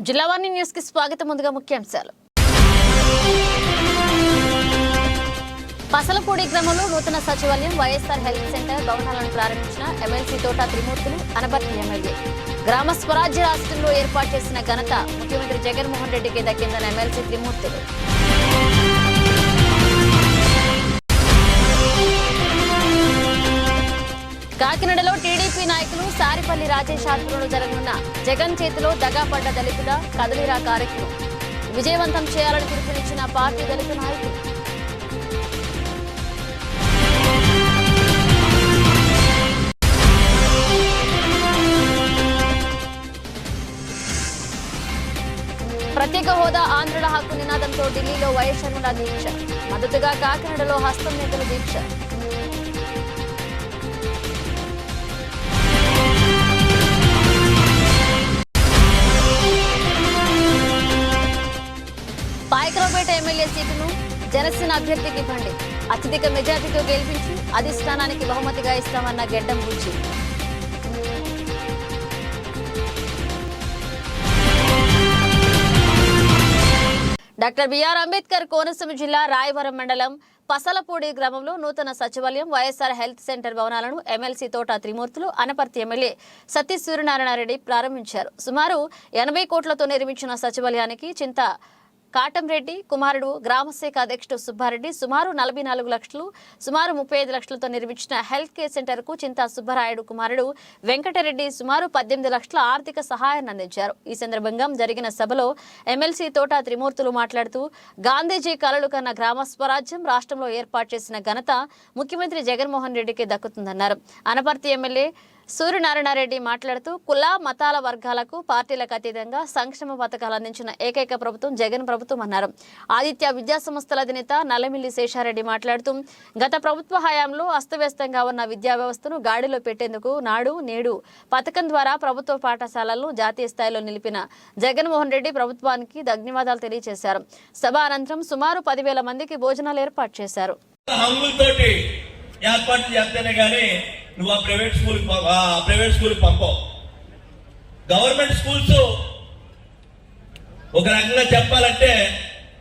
Jillavani news కి స్వాగతం. ముందుగా ముఖ్యాంశాలు. పసలపూడి గ్రామంలో నూతన సచివాలయం, వైఎస్ఆర్ హెల్త్ సెంటర్ భవనాలను ప్రారంభించిన ఎమ్మెల్సీ తోట త్రిమూర్తులు, అనపర్తి ఎమ్మెల్యే. గ్రామ స్వరాజ్య రాష్ట్రంలో ఏర్పాటు చేసిన ఘనత ముఖ్యమంత్రి జగన్మోహన్ రెడ్డికి దక్కిందన్న ఎమ్మెల్సీ త్రిమూర్తులు. కాకినాడలో టీడీపీ నాయకులు సారిపల్లి రాజేష్ ఆధ్వర్యంలో జరగనున్న జగన్ చేతిలో దగాపడ్డ దళితుల కదలిరా కార్యక్రమం విజయవంతం చేయాలని పిలుపునిచ్చిన పార్టీ దళిత నాయకులు. ప్రత్యేక హోదా ఆంధ్రుల హక్కు నినాదంతో ఢిల్లీలో వైఎస్ షర్మిల దీక్ష, మద్దతుగా కాకినాడలో హస్తం నేతల దీక్ష. పాయకరావుపేట ఎమ్మెల్యే సీటును జనసేన అభ్యర్థికి ఇవ్వండి, అత్యధిక మెజార్టీతో గెలిపించి అధిష్టానానికి బహుమతిగా ఇస్తామన్న గెడ్డం బుజ్జి. డాక్టర్ బిఆర్ అంబేద్కర్ కోనసీమ జిల్లా రాయవరం మండలం పసలపూడి గ్రామంలో నూతన సచివాలయం, వైఎస్ఆర్ హెల్త్ సెంటర్ భవనాలను ఎమ్మెల్సీ తోట త్రిమూర్తులు, అనపర్తి ఎమ్మెల్యే సతీ సూర్యనారాయణ రెడ్డి ప్రారంభించారు. సుమారు 80 కోట్లతో నిర్మించిన సచివాలయానికి చింత కాటంరెడ్డి కుమారుడు గ్రామశాఖ అధ్యక్షుడు సుబ్బారెడ్డి సుమారు 44 లక్షలు, సుమారు 35 లక్షలతో నిర్మించిన హెల్త్ కేర్ సెంటర్ కు చింతా సుబ్బరాయుడు కుమారుడు వెంకటరెడ్డి సుమారు 18 లక్షల ఆర్థిక సహాయాన్ని అందించారు. ఈ సందర్భంగా జరిగిన సభలో ఎమ్మెల్సీ తోట త్రిమూర్తులు మాట్లాడుతూ, గాంధీజీ కలలు కన్న గ్రామ స్వరాజ్యం రాష్ట్రంలో ఏర్పాటు చేసిన ఘనత ముఖ్యమంత్రి జగన్మోహన్ రెడ్డికి దక్కుతుందన్నారు. అనపర్తి ఎమ్మెల్యే సూర్యనారాయణ రెడ్డి మాట్లాడుతూ, కుల మతాల వర్గాలకు పార్టీలకు అతీతంగా సంక్షేమ పథకాలు అందించిన ఏకైక ప్రభుత్వం జగన్ ప్రభుత్వం అన్నారు. ఆదిత్య విద్యా సంస్థల అధినేత నల్లమిల్లి శేషారెడ్డి మాట్లాడుతూ, గత ప్రభుత్వ హయాంలో అస్తవ్యస్తంగా ఉన్న విద్యా వ్యవస్థను గాడిలో పెట్టేందుకు నాడు నేడు పథకం ద్వారా ప్రభుత్వ పాఠశాలలను జాతీయ స్థాయిలో నిలిపిన జగన్మోహన్ రెడ్డి ప్రభుత్వానికి ధన్యవాదాలు తెలియజేశారు. సభ అనంతరం సుమారు 10,000 మందికి భోజనాలు ఏర్పాటు చేశారు. నువ్వు ప్రైవేట్ స్కూల్ పంపవు. గవర్నమెంట్ స్కూల్స్ ఒక రకంగా చెప్పాలంటే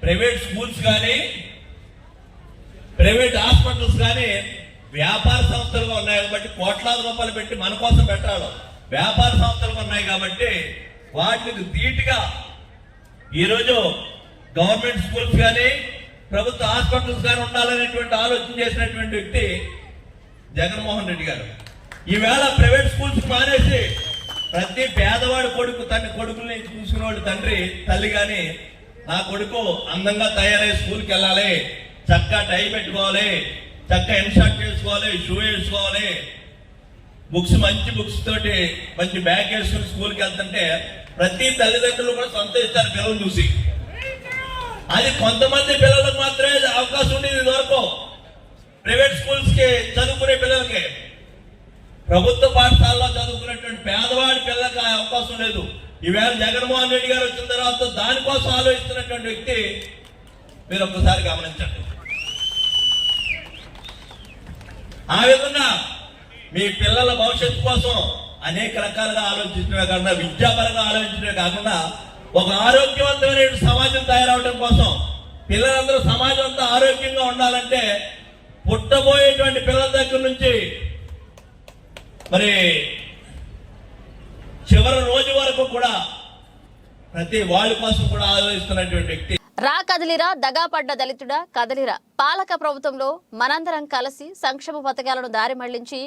ప్రైవేట్ స్కూల్స్ కానీ ప్రైవేట్ హాస్పిటల్స్ కానీ వ్యాపార సంస్థలుగా ఉన్నాయి కాబట్టి కోట్లాది రూపాయలు పెట్టి మన కోసం పెట్టాలి. వ్యాపార సంస్థలుగా ఉన్నాయి కాబట్టి వాటికి ధీటుగా ఈరోజు గవర్నమెంట్ స్కూల్స్ కానీ ప్రభుత్వ హాస్పిటల్స్ కానీ ఉండాలనేటువంటి ఆలోచన చేసినటువంటి వ్యక్తి జగన్మోహన్ రెడ్డి గారు. ఈవేళ ప్రైవేట్ స్కూల్స్ మానేసి ప్రతి పేదవాడి కొడుకు తన కొడుకుల్ని చూసుకునేవాడు తండ్రి తల్లి గాని, నా కొడుకు అందంగా తయారై స్కూల్కి వెళ్ళాలి, చక్కగా టై పెట్టుకోవాలి, చక్కగా ఇన్షర్ట్ చేసుకోవాలి, షూ వేసుకోవాలి, మంచి బుక్స్ తోటి మంచి బ్యాగ్ వేసుకుని స్కూల్కి వెళ్తుంటే ప్రతి తల్లిదండ్రులు కూడా సంతోషిస్తారు పిల్లలు చూసి. అది కొంతమంది పిల్లలకు మాత్రమే అవకాశం ఉండేది వరకు ప్రైవేట్ స్కూల్స్ కి చదువుకునే పిల్లలకి. ప్రభుత్వ పాఠశాలలో చదువుకునేటువంటి పేదవాడి పిల్లలకి ఆ అవకాశం లేదు. ఈవేళ జగన్మోహన్ రెడ్డి గారు వచ్చిన తర్వాత దానికోసం ఆలోచిస్తున్నటువంటి వ్యక్తి మీరు ఒక్కసారి గమనించండి. ఆ విధంగా మీ పిల్లల భవిష్యత్తు కోసం అనేక రకాలుగా ఆలోచించడమే కాకుండా, విద్యాపరంగా ఆలోచించడమే కాకుండా ఒక ఆరోగ్యవంతమైన సమాజం తయారవడం కోసం పిల్లలందరూ సమాజం అంతా ఆరోగ్యంగా ఉండాలంటే పుట్టబోయేటువంటి పిల్లల దగ్గర నుంచి మరి చివరి రోజు వరకు కూడా ప్రతి వాళ్ళ కోసం కూడా ఆలోచిస్తున్నటువంటి వ్యక్తి. రా కదిలిరా దగాపడ్డ దళితుడా కదిలిరా. పాలక ప్రభుత్వంలో మనందరం కలిసి సంక్షేమ పథకాలను దారి మళ్లించి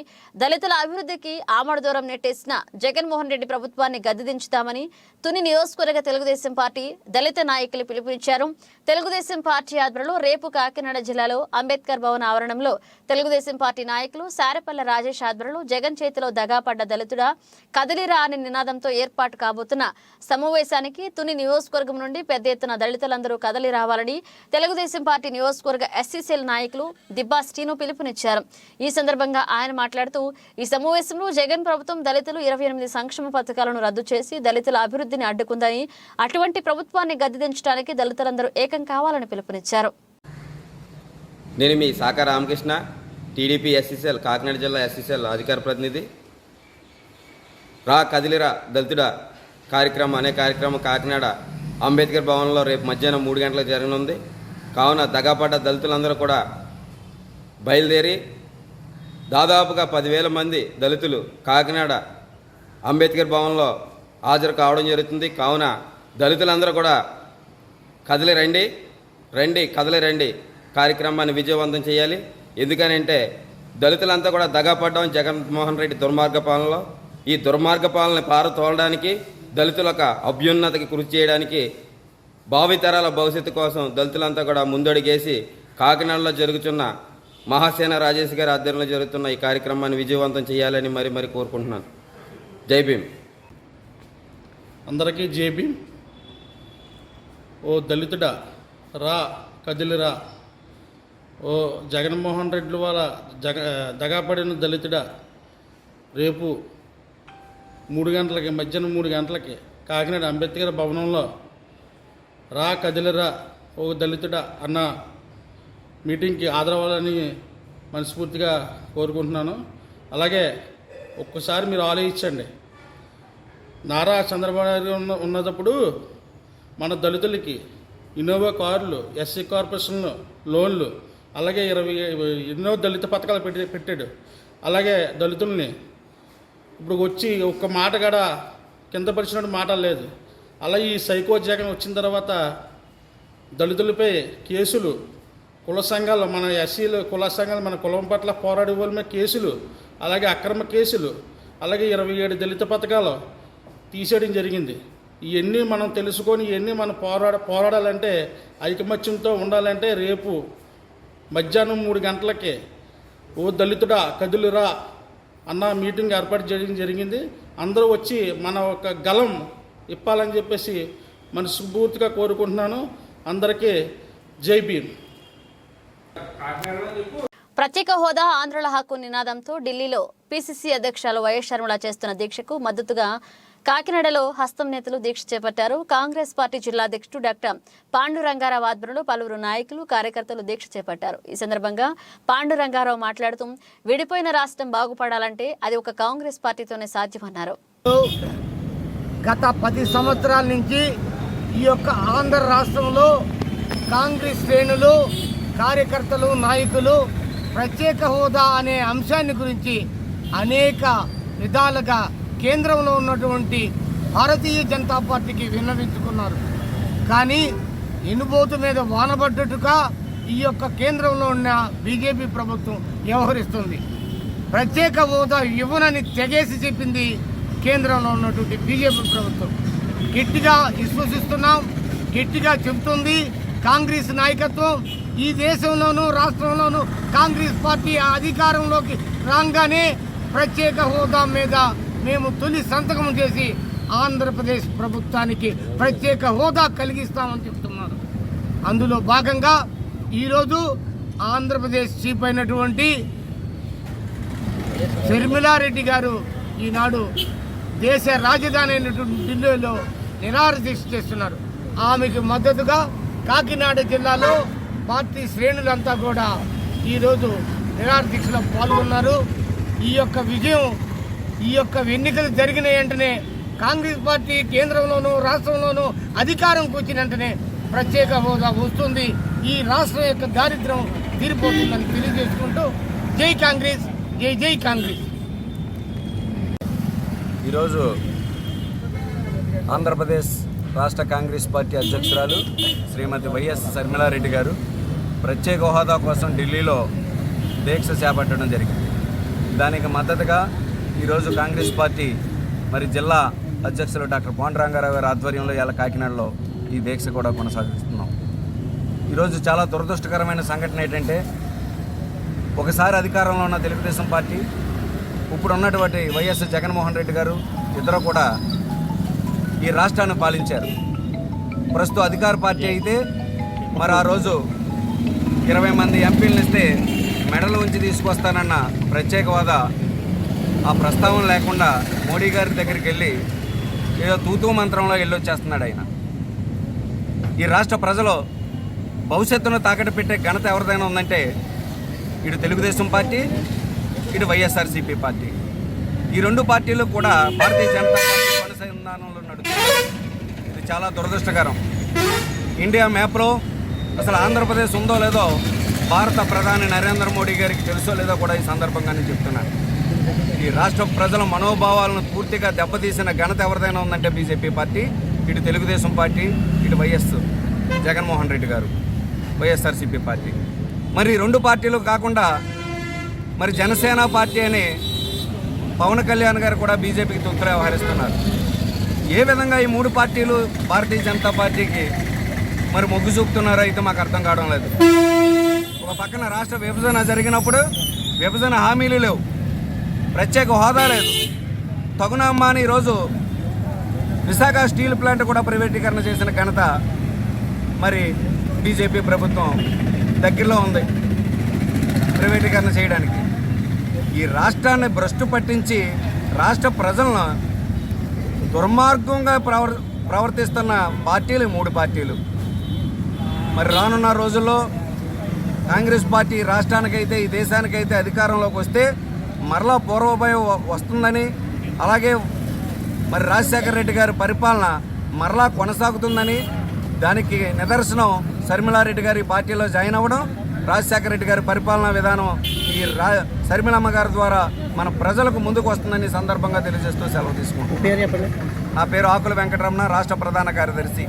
దళితుల అభివృద్ధికి ఆమడ దూరం నెట్టేసిన జగన్మోహన్ రెడ్డి ప్రభుత్వాన్ని గద్దెదించుతామని తుని నియోజకవర్గ తెలుగుదేశం పార్టీ దళిత నాయకులు పిలుపునిచ్చారు. తెలుగుదేశం పార్టీ ఆధ్వర్యంలో రేపు కాకినాడ జిల్లాలో అంబేద్కర్ భవన్ ఆవరణంలో తెలుగుదేశం పార్టీ నాయకులు సారెపల్లి రాజేష్ ఆధ్వర్యంలో జగన్ చేతిలో దగాపడ్డ దళితుడా కదిలిరా అనే నినాదంతో ఏర్పాటు కాబోతున్న సమావేశానికి తుని నియోజకవర్గం నుండి పెద్ద ఎత్తున దళితులందరూ కదలి రావాలని తెలుగుదేశం పార్టీ నియోజకవర్గ ఎస్సీసీఎల్ నాయకులు దిబ్బా శ్రీను పిలుపునిచ్చారు. ఈ సందర్భంగా ఆయన మాట్లాడుతూ, ఈ సమావేశంలో జగన్ ప్రభుత్వం దళితులు 28 సంక్షేమ పథకాలను రద్దు చేసి దళితుల అభివృద్ధిని అడ్డుకుందని, అటువంటి ప్రభుత్వాన్ని గద్దెదించడానికి దళితులందరూ ఏకం కావాలని పిలుపునిచ్చారు. నేను మీ సాకా రామకృష్ణ, టీడీపీ ఎస్సీసీఎల్ కాకినాడ జిల్లా ఎస్సీసీఎల్ అధికార ప్రతినిధి. రా కదిలిరా దళితుడా అనే కార్యక్రమం కాకినాడ అంబేద్కర్ భవన్లో రేపు మధ్యాహ్నం 3 గంటలకు జరగనుంది. కావున దగాపడ్డ దళితులందరూ కూడా బయలుదేరి దాదాపుగా 10,000 మంది దళితులు కాకినాడ అంబేద్కర్ భవన్లో హాజరు కావడం జరుగుతుంది. కావున దళితులందరూ కూడా కదలి రండి కార్యక్రమాన్ని విజయవంతం చేయాలి. ఎందుకనంటే దళితులంతా కూడా దగాపడ్డం జగన్మోహన్ రెడ్డి దుర్మార్గ పాలనలో. ఈ దుర్మార్గ పాలనని పారతోలడానికి దళితుల యొక్క అభ్యున్నతికి కృషి చేయడానికి భావితరాల భవిష్యత్తు కోసం దళితులంతా కూడా ముందడుగేసి కాకినాడలో జరుగుతున్న మహాసేన రాజేష్ గారి ఆధ్వర్యంలో జరుగుతున్న ఈ కార్యక్రమాన్ని విజయవంతం చేయాలని మరి కోరుకుంటున్నాను. జై భీమ్. అందరికీ జై భీమ్. ఓ దళితుడా రా, కదిలిరా. ఓ జగన్మోహన్ రెడ్డి వాళ్ళ దగాపడిన దళితుడా, రేపు 3 గంటలకి, మధ్యాహ్నం 3 గంటలకి కాకినాడ అంబేద్కర్ భవనంలో రా, కదిలిరా ఓ దళితుడా అన్న మీటింగ్కి హాజరవ్వాలని మనస్ఫూర్తిగా కోరుకుంటున్నాను. అలాగే ఒక్కసారి మీరు ఆలోచించండి. నారా చంద్రబాబు నాయుడు ఉన్నప్పుడు మన దళితులకి ఇన్నోవా కార్లు, ఎస్సీ కార్పొరేషన్లు, లోన్లు, అలాగే 20 ఎన్నో దళిత పథకాలు పెట్టాడు. అలాగే దళితుల్ని ఇప్పుడు వచ్చి ఒక్క మాట కూడా కింద పరిచినట్టు మాట లేదు. అలా ఈ సైకో జగన్ వచ్చిన తర్వాత దళితులపై కేసులు, కుల సంఘాలు, మన ఎస్సీలు కుల సంఘాలు, మన కులం పట్ల పోరాడే వాళ్ళ మీద కేసులు, అలాగే అక్రమ కేసులు, అలాగే 27 దళిత పథకాలు తీసేయడం జరిగింది. ఇవన్నీ మనం తెలుసుకొని ఇవన్నీ మనం పోరాడాలంటే, ఐకమత్యంతో ఉండాలంటే రేపు మధ్యాహ్నం 3 గంటలకి ఓ దళితుడా కదులురా అన్న మీటింగ్ ఏర్పాటు చేయడం జరిగింది. అందరూ వచ్చి మన ఒక గలం ఇప్పాలని చెప్పేసి మనస్ఫూర్తిగా కోరుకుంటున్నాను. అందరికీ జై భీమ్. ప్రత్యేక హోదా ఆంధ్రుల హక్కు నినాదంతో ఢిల్లీలో పిసిసి అధ్యక్షులు వైఎస్ షర్మిల చేస్తున్న దీక్షకు మద్దతుగా కాకినాడలో హస్తం నేతలు దీక్ష చేపట్టారు. కాంగ్రెస్ పార్టీ జిల్లా అధ్యక్షుడు డాక్టర్ పాండురంగారావు ఆధ్వర్యంలో పలువురు నాయకులు, కార్యకర్తలు దీక్ష చేపట్టారు. ఈ సందర్భంగా పాండురంగారావు మాట్లాడుతూ విడిపోయిన రాష్ట్రం బాగుపడాలంటే అది ఒక కాంగ్రెస్ పార్టీతోనే సాధ్యమన్నారు. గత 10 సంవత్సరాల నుంచి ఈ యొక్క ఆంధ్ర రాష్ట్రంలో కాంగ్రెస్ శ్రేణులు, కార్యకర్తలు, నాయకులు ప్రత్యేక హోదా అనే అంశాన్ని గురించి అనేక విధాలుగా కేంద్రంలో ఉన్నటువంటి భారతీయ జనతా పార్టీకి విన్నవించుకున్నారు. కానీ ఎనుబోతు మీద వానబడ్డట్టుగా ఈ యొక్క కేంద్రంలో ఉన్న బీజేపీ ప్రభుత్వం వ్యవహరిస్తుంది. ప్రత్యేక హోదా ఇవ్వనని తెగేసి చెప్పింది కేంద్రంలో ఉన్నటువంటి బీజేపీ ప్రభుత్వం. గట్టిగా విశ్వసిస్తున్నాం, గట్టిగా చెబుతుంది కాంగ్రెస్ నాయకత్వం. ఈ దేశంలోనూ రాష్ట్రంలోనూ కాంగ్రెస్ పార్టీ అధికారంలోకి రాగానే ప్రత్యేక హోదా మీద మేము తొలి సంతకం చేసి ఆంధ్రప్రదేశ్ ప్రభుత్వానికి ప్రత్యేక హోదా కలిగిస్తామని చెప్తున్నారు. అందులో భాగంగా ఈరోజు ఆంధ్రప్రదేశ్ చీఫ్ అయినటువంటి షర్మిలారెడ్డి గారు ఈనాడు దేశ రాజధాని అయినటువంటి ఢిల్లీలో నిరాహార దీక్ష చేస్తున్నారు. ఆమెకు మద్దతుగా కాకినాడ జిల్లాలో పార్టీ శ్రేణులంతా కూడా ఈరోజు నిరాహార దీక్షలో పాల్గొన్నారు. ఈ యొక్క విజయం, ఈ యొక్క ఎన్నికలు జరిగిన వెంటనే కాంగ్రెస్ పార్టీ కేంద్రంలోనూ రాష్ట్రంలోనూ అధికారంకి వచ్చిన వెంటనే ప్రత్యేక హోదా వస్తుంది, ఈ రాష్ట్రం యొక్క దారిద్ర్యం తీరిపోతుందని తెలియజేసుకుంటూ జై కాంగ్రెస్, జై జై కాంగ్రెస్. ఈరోజు ఆంధ్రప్రదేశ్ రాష్ట్ర కాంగ్రెస్ పార్టీ అధ్యక్షురాలు శ్రీమతి వైఎస్ షర్మిలారెడ్డి గారు ప్రత్యేక హోదా కోసం ఢిల్లీలో దీక్ష చేపట్టడం జరిగింది. దానికి మద్దతుగా ఈరోజు కాంగ్రెస్ పార్టీ జిల్లా అధ్యక్షులు డాక్టర్ పాండురంగారావు గారి ఆధ్వర్యంలో ఇలా కాకినాడలో ఈ దీక్ష కూడా కొనసాగిస్తున్నాం. ఈరోజు చాలా దురదృష్టకరమైన సంఘటన ఏంటంటే, ఒకసారి అధికారంలో ఉన్న తెలుగుదేశం పార్టీ, ఇప్పుడు ఉన్నటువంటి వైఎస్ జగన్మోహన్ రెడ్డి గారు ఇద్దరు కూడా ఈ రాష్ట్రాన్ని పాలించారు. ప్రస్తుతం అధికార పార్టీ అయితే మరి ఆ రోజు 20 మంది ఎంపీలను ఇస్తే మెడలు ఉంచి తీసుకొస్తానన్న ప్రత్యేక హోదా ఆ ప్రస్తావన లేకుండా మోడీ గారి దగ్గరికి వెళ్ళి ఏదో తూతూ మంత్రంలో వెళ్ళొచ్చేస్తున్నాడు ఆయన. ఈ రాష్ట్ర ప్రజలు భవిష్యత్తును తాకట్టు పెట్టే ఘనత ఎవరిదైనా ఉందంటే ఇటు తెలుగుదేశం పార్టీ, ఇటు వైఎస్ఆర్సీపీ పార్టీ. ఈ రెండు పార్టీలు కూడా భారతీయ జనతా పార్టీ కొనసాగిందానంలో నడుస్తుంది. ఇది చాలా దురదృష్టకరం. ఇండియా మ్యాప్లో అసలు ఆంధ్రప్రదేశ్ ఉందో లేదో భారత ప్రధాని నరేంద్ర మోడీ గారికి తెలుసో లేదో కూడా ఈ సందర్భంగా నేను చెప్తున్నాను. ఈ రాష్ట్ర ప్రజల మనోభావాలను పూర్తిగా దెబ్బతీసిన ఘనత ఎవరిదైనా ఉందంటే బీజేపీ పార్టీ, ఇటు తెలుగుదేశం పార్టీ, ఇటు వైఎస్ జగన్మోహన్ రెడ్డి గారు వైఎస్ఆర్సీపీ పార్టీ. మరి రెండు పార్టీలు కాకుండా మరి జనసేన పార్టీ అని పవన్ కళ్యాణ్ గారు కూడా బీజేపీకి తొత్తులు వ్యవహరిస్తున్నారు. ఏ విధంగా ఈ మూడు పార్టీలు భారతీయ జనతా పార్టీకి మరి మొగ్గు చూపుతున్నారో అయితే మాకు అర్థం కావడం లేదు. ఒక పక్కన రాష్ట్ర విభజన జరిగినప్పుడు విభజన హామీలు లేవు, ప్రత్యేక హోదా లేదు. తగునమ్మా అని ఈరోజు విశాఖ స్టీల్ ప్లాంట్ కూడా ప్రైవేటీకరణ చేసిన ఘనత మరి బీజేపీ ప్రభుత్వం దగ్గరలో ఉంది ప్రైవేటీకరణ చేయడానికి. ఈ రాష్ట్రాన్ని భ్రష్టు పట్టించి రాష్ట్ర ప్రజలను దుర్మార్గంగా ప్రవర్తిస్తున్న పార్టీలు మూడు పార్టీలు. మరి రానున్న రోజుల్లో కాంగ్రెస్ పార్టీ రాష్ట్రానికైతే ఈ దేశానికైతే అధికారంలోకి వస్తే మరలా పూర్వభయం వస్తుందని, అలాగే మరి రాజశేఖర రెడ్డి గారి పరిపాలన మరలా కొనసాగుతుందని, దానికి నిదర్శనం శర్మిలారెడ్డి గారి పార్టీలో జాయిన్ అవ్వడం, రాజశేఖర రెడ్డి గారి పరిపాలనా విధానం ఈ శర్మిలమ్మ గారి ద్వారా మన ప్రజలకు ముందుకు వస్తుందని సందర్భంగా తెలియజేస్తూ సెలవు తీసుకుంటాం. నా పేరు ఆకుల వెంకటరమణ, రాష్ట్ర ప్రధాన కార్యదర్శి.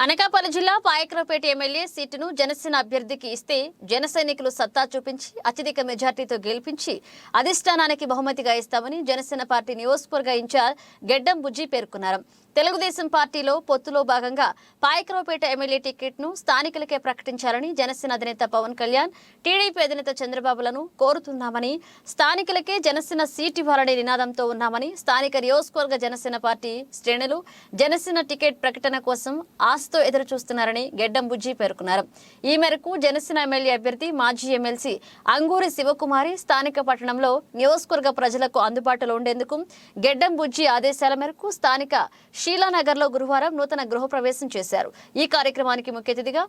అనకాపల్లి జిల్లా పాయకరావుపేట ఎమ్మెల్యే సీటును జనసేన అభ్యర్థికి ఇస్తే జన సైనికులు సత్తా చూపించి అత్యధిక మెజార్టీతో గెలిపించి అధిష్టానానికి బహుమతిగా ఇస్తామని జనసేన పార్టీ నియోజకవర్గ ఇన్ఛార్జ్ గెడ్డం బుజ్జి పేర్కొన్నారు. తెలుగుదేశం పార్టీలో పొత్తులో భాగంగా పాయకరావుపేట ఎమ్మెల్యే టికెట్ను స్థానికులకే ప్రకటించాలని జనసేన అధినేత పవన్ కళ్యాణ్, టీడీపీ అధినేత చంద్రబాబులను కోరుతున్నామని, స్థానికులకే జనసేన సీట్ ఇవ్వాలనే నినాదంతో ఉన్నామని స్థానిక నియోజకవర్గ జనసేన పార్టీ శ్రేణులు జనసేన టికెట్ ప్రకటన కోసం ఆశతో ఎదురు చూస్తున్నారని గెడ్డం బుజ్జి పేర్కొన్నారు. ఈ మేరకు జనసేన ఎమ్మెల్యే అభ్యర్థి మాజీ ఎమ్మెల్సీ అంగూరి శివకుమారి స్థానిక పట్టణంలో నియోజకవర్గ ప్రజలకు అందుబాటులో ఉండేందుకు గెడ్డం బుజ్జి ఆదేశాల మేరకు స్థానిక షీలానగర్లో గురువారం నూతన గృహప్రవేశం చేశారు. ఈ కార్యక్రమానికి ముఖ్య అతిథిగా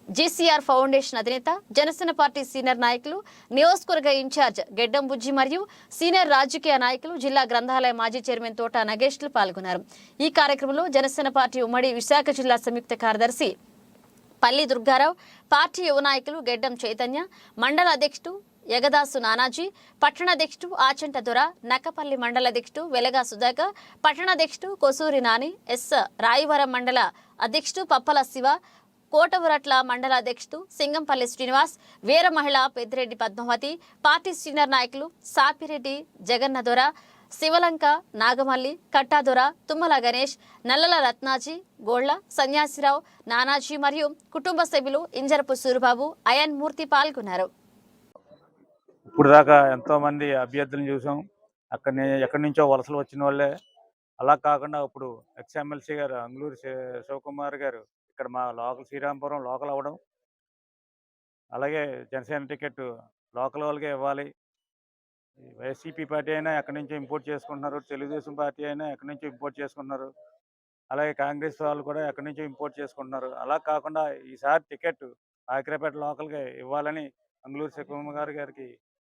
జీసీఆర్ ఫౌండేషన్ అధినేత, జనసేన పార్టీ సీనియర్ నాయకులు, నియోజకవర్గ ఇన్ఛార్జ్ గెడ్డం బుజ్జి మరియు సీనియర్ రాజకీయ నాయకులు, జిల్లా గ్రంథాలయ మాజీ చైర్మన్ తోట నగేష్లు పాల్గొన్నారు. ఈ కార్యక్రమంలో జనసేన పార్టీ ఉమ్మడి విశాఖ జిల్లా సంయుక్త కార్యదర్శి పల్లి దుర్గారావు, పార్టీ యువ నాయకులు గెడ్డం చైతన్య, మండల అధ్యక్షుడు యగదాసు నానాజీ, పట్టణాధ్యక్షుడు ఆచంట దొర, నక్కపల్లి మండల అధ్యక్షుడు వెలగా సుధాకర్, పట్టణాధ్యక్షుడు కొసూరి నాని, ఎస్ రాయవరం మండల అధ్యక్షుడు పప్పల శివ, కోటవరట్ల మండల అధ్యక్షుడు సింగంపల్లి శ్రీనివాస్, వీర మహిళ పెద్దిరెడ్డి పద్మావతి, పార్టీ సీనియర్ నాయకులు సాపిరెడ్డి జగన్నదొర, శివలంక నాగమల్లి, కట్టాదొర, తుమ్మల గణేష్, నల్లల రత్నాజీ, గోళ్ల సన్యాసిరావు, నానాజీ మరియు కుటుంబ సభ్యులు ఇంజరపు సూరిబాబు, అయన్ మూర్తి పాల్గొన్నారు. ఇప్పుడు దాకా ఎంతోమంది అభ్యర్థులను చూసాం. ఎక్కడి నుంచో వలసలు వచ్చిన వాళ్ళే. అలా కాకుండా ఇప్పుడు ఎక్స్ఎమ్మెల్సీ గారు అంగులూరు శివకుమార్ గారు ఇక్కడ మా లోకల్ శ్రీరాంపురం లోకల్ అవ్వడం, అలాగే జనసేన టికెట్ లోకల్ వాళ్ళకే ఇవ్వాలి. వైసీపీ పార్టీ అయినా ఎక్కడి నుంచో ఇంపోర్ట్ చేసుకుంటున్నారు, తెలుగుదేశం పార్టీ అయినా ఎక్కడి నుంచో ఇంపోర్ట్ చేసుకుంటున్నారు, అలాగే కాంగ్రెస్ వాళ్ళు కూడా ఎక్కడి నుంచో ఇంపోర్ట్ చేసుకుంటున్నారు. అలా కాకుండా ఈసారి టికెట్ పాయకరావుపేట లోకల్గా ఇవ్వాలని అంగులూరు శివకుమార్ గారికి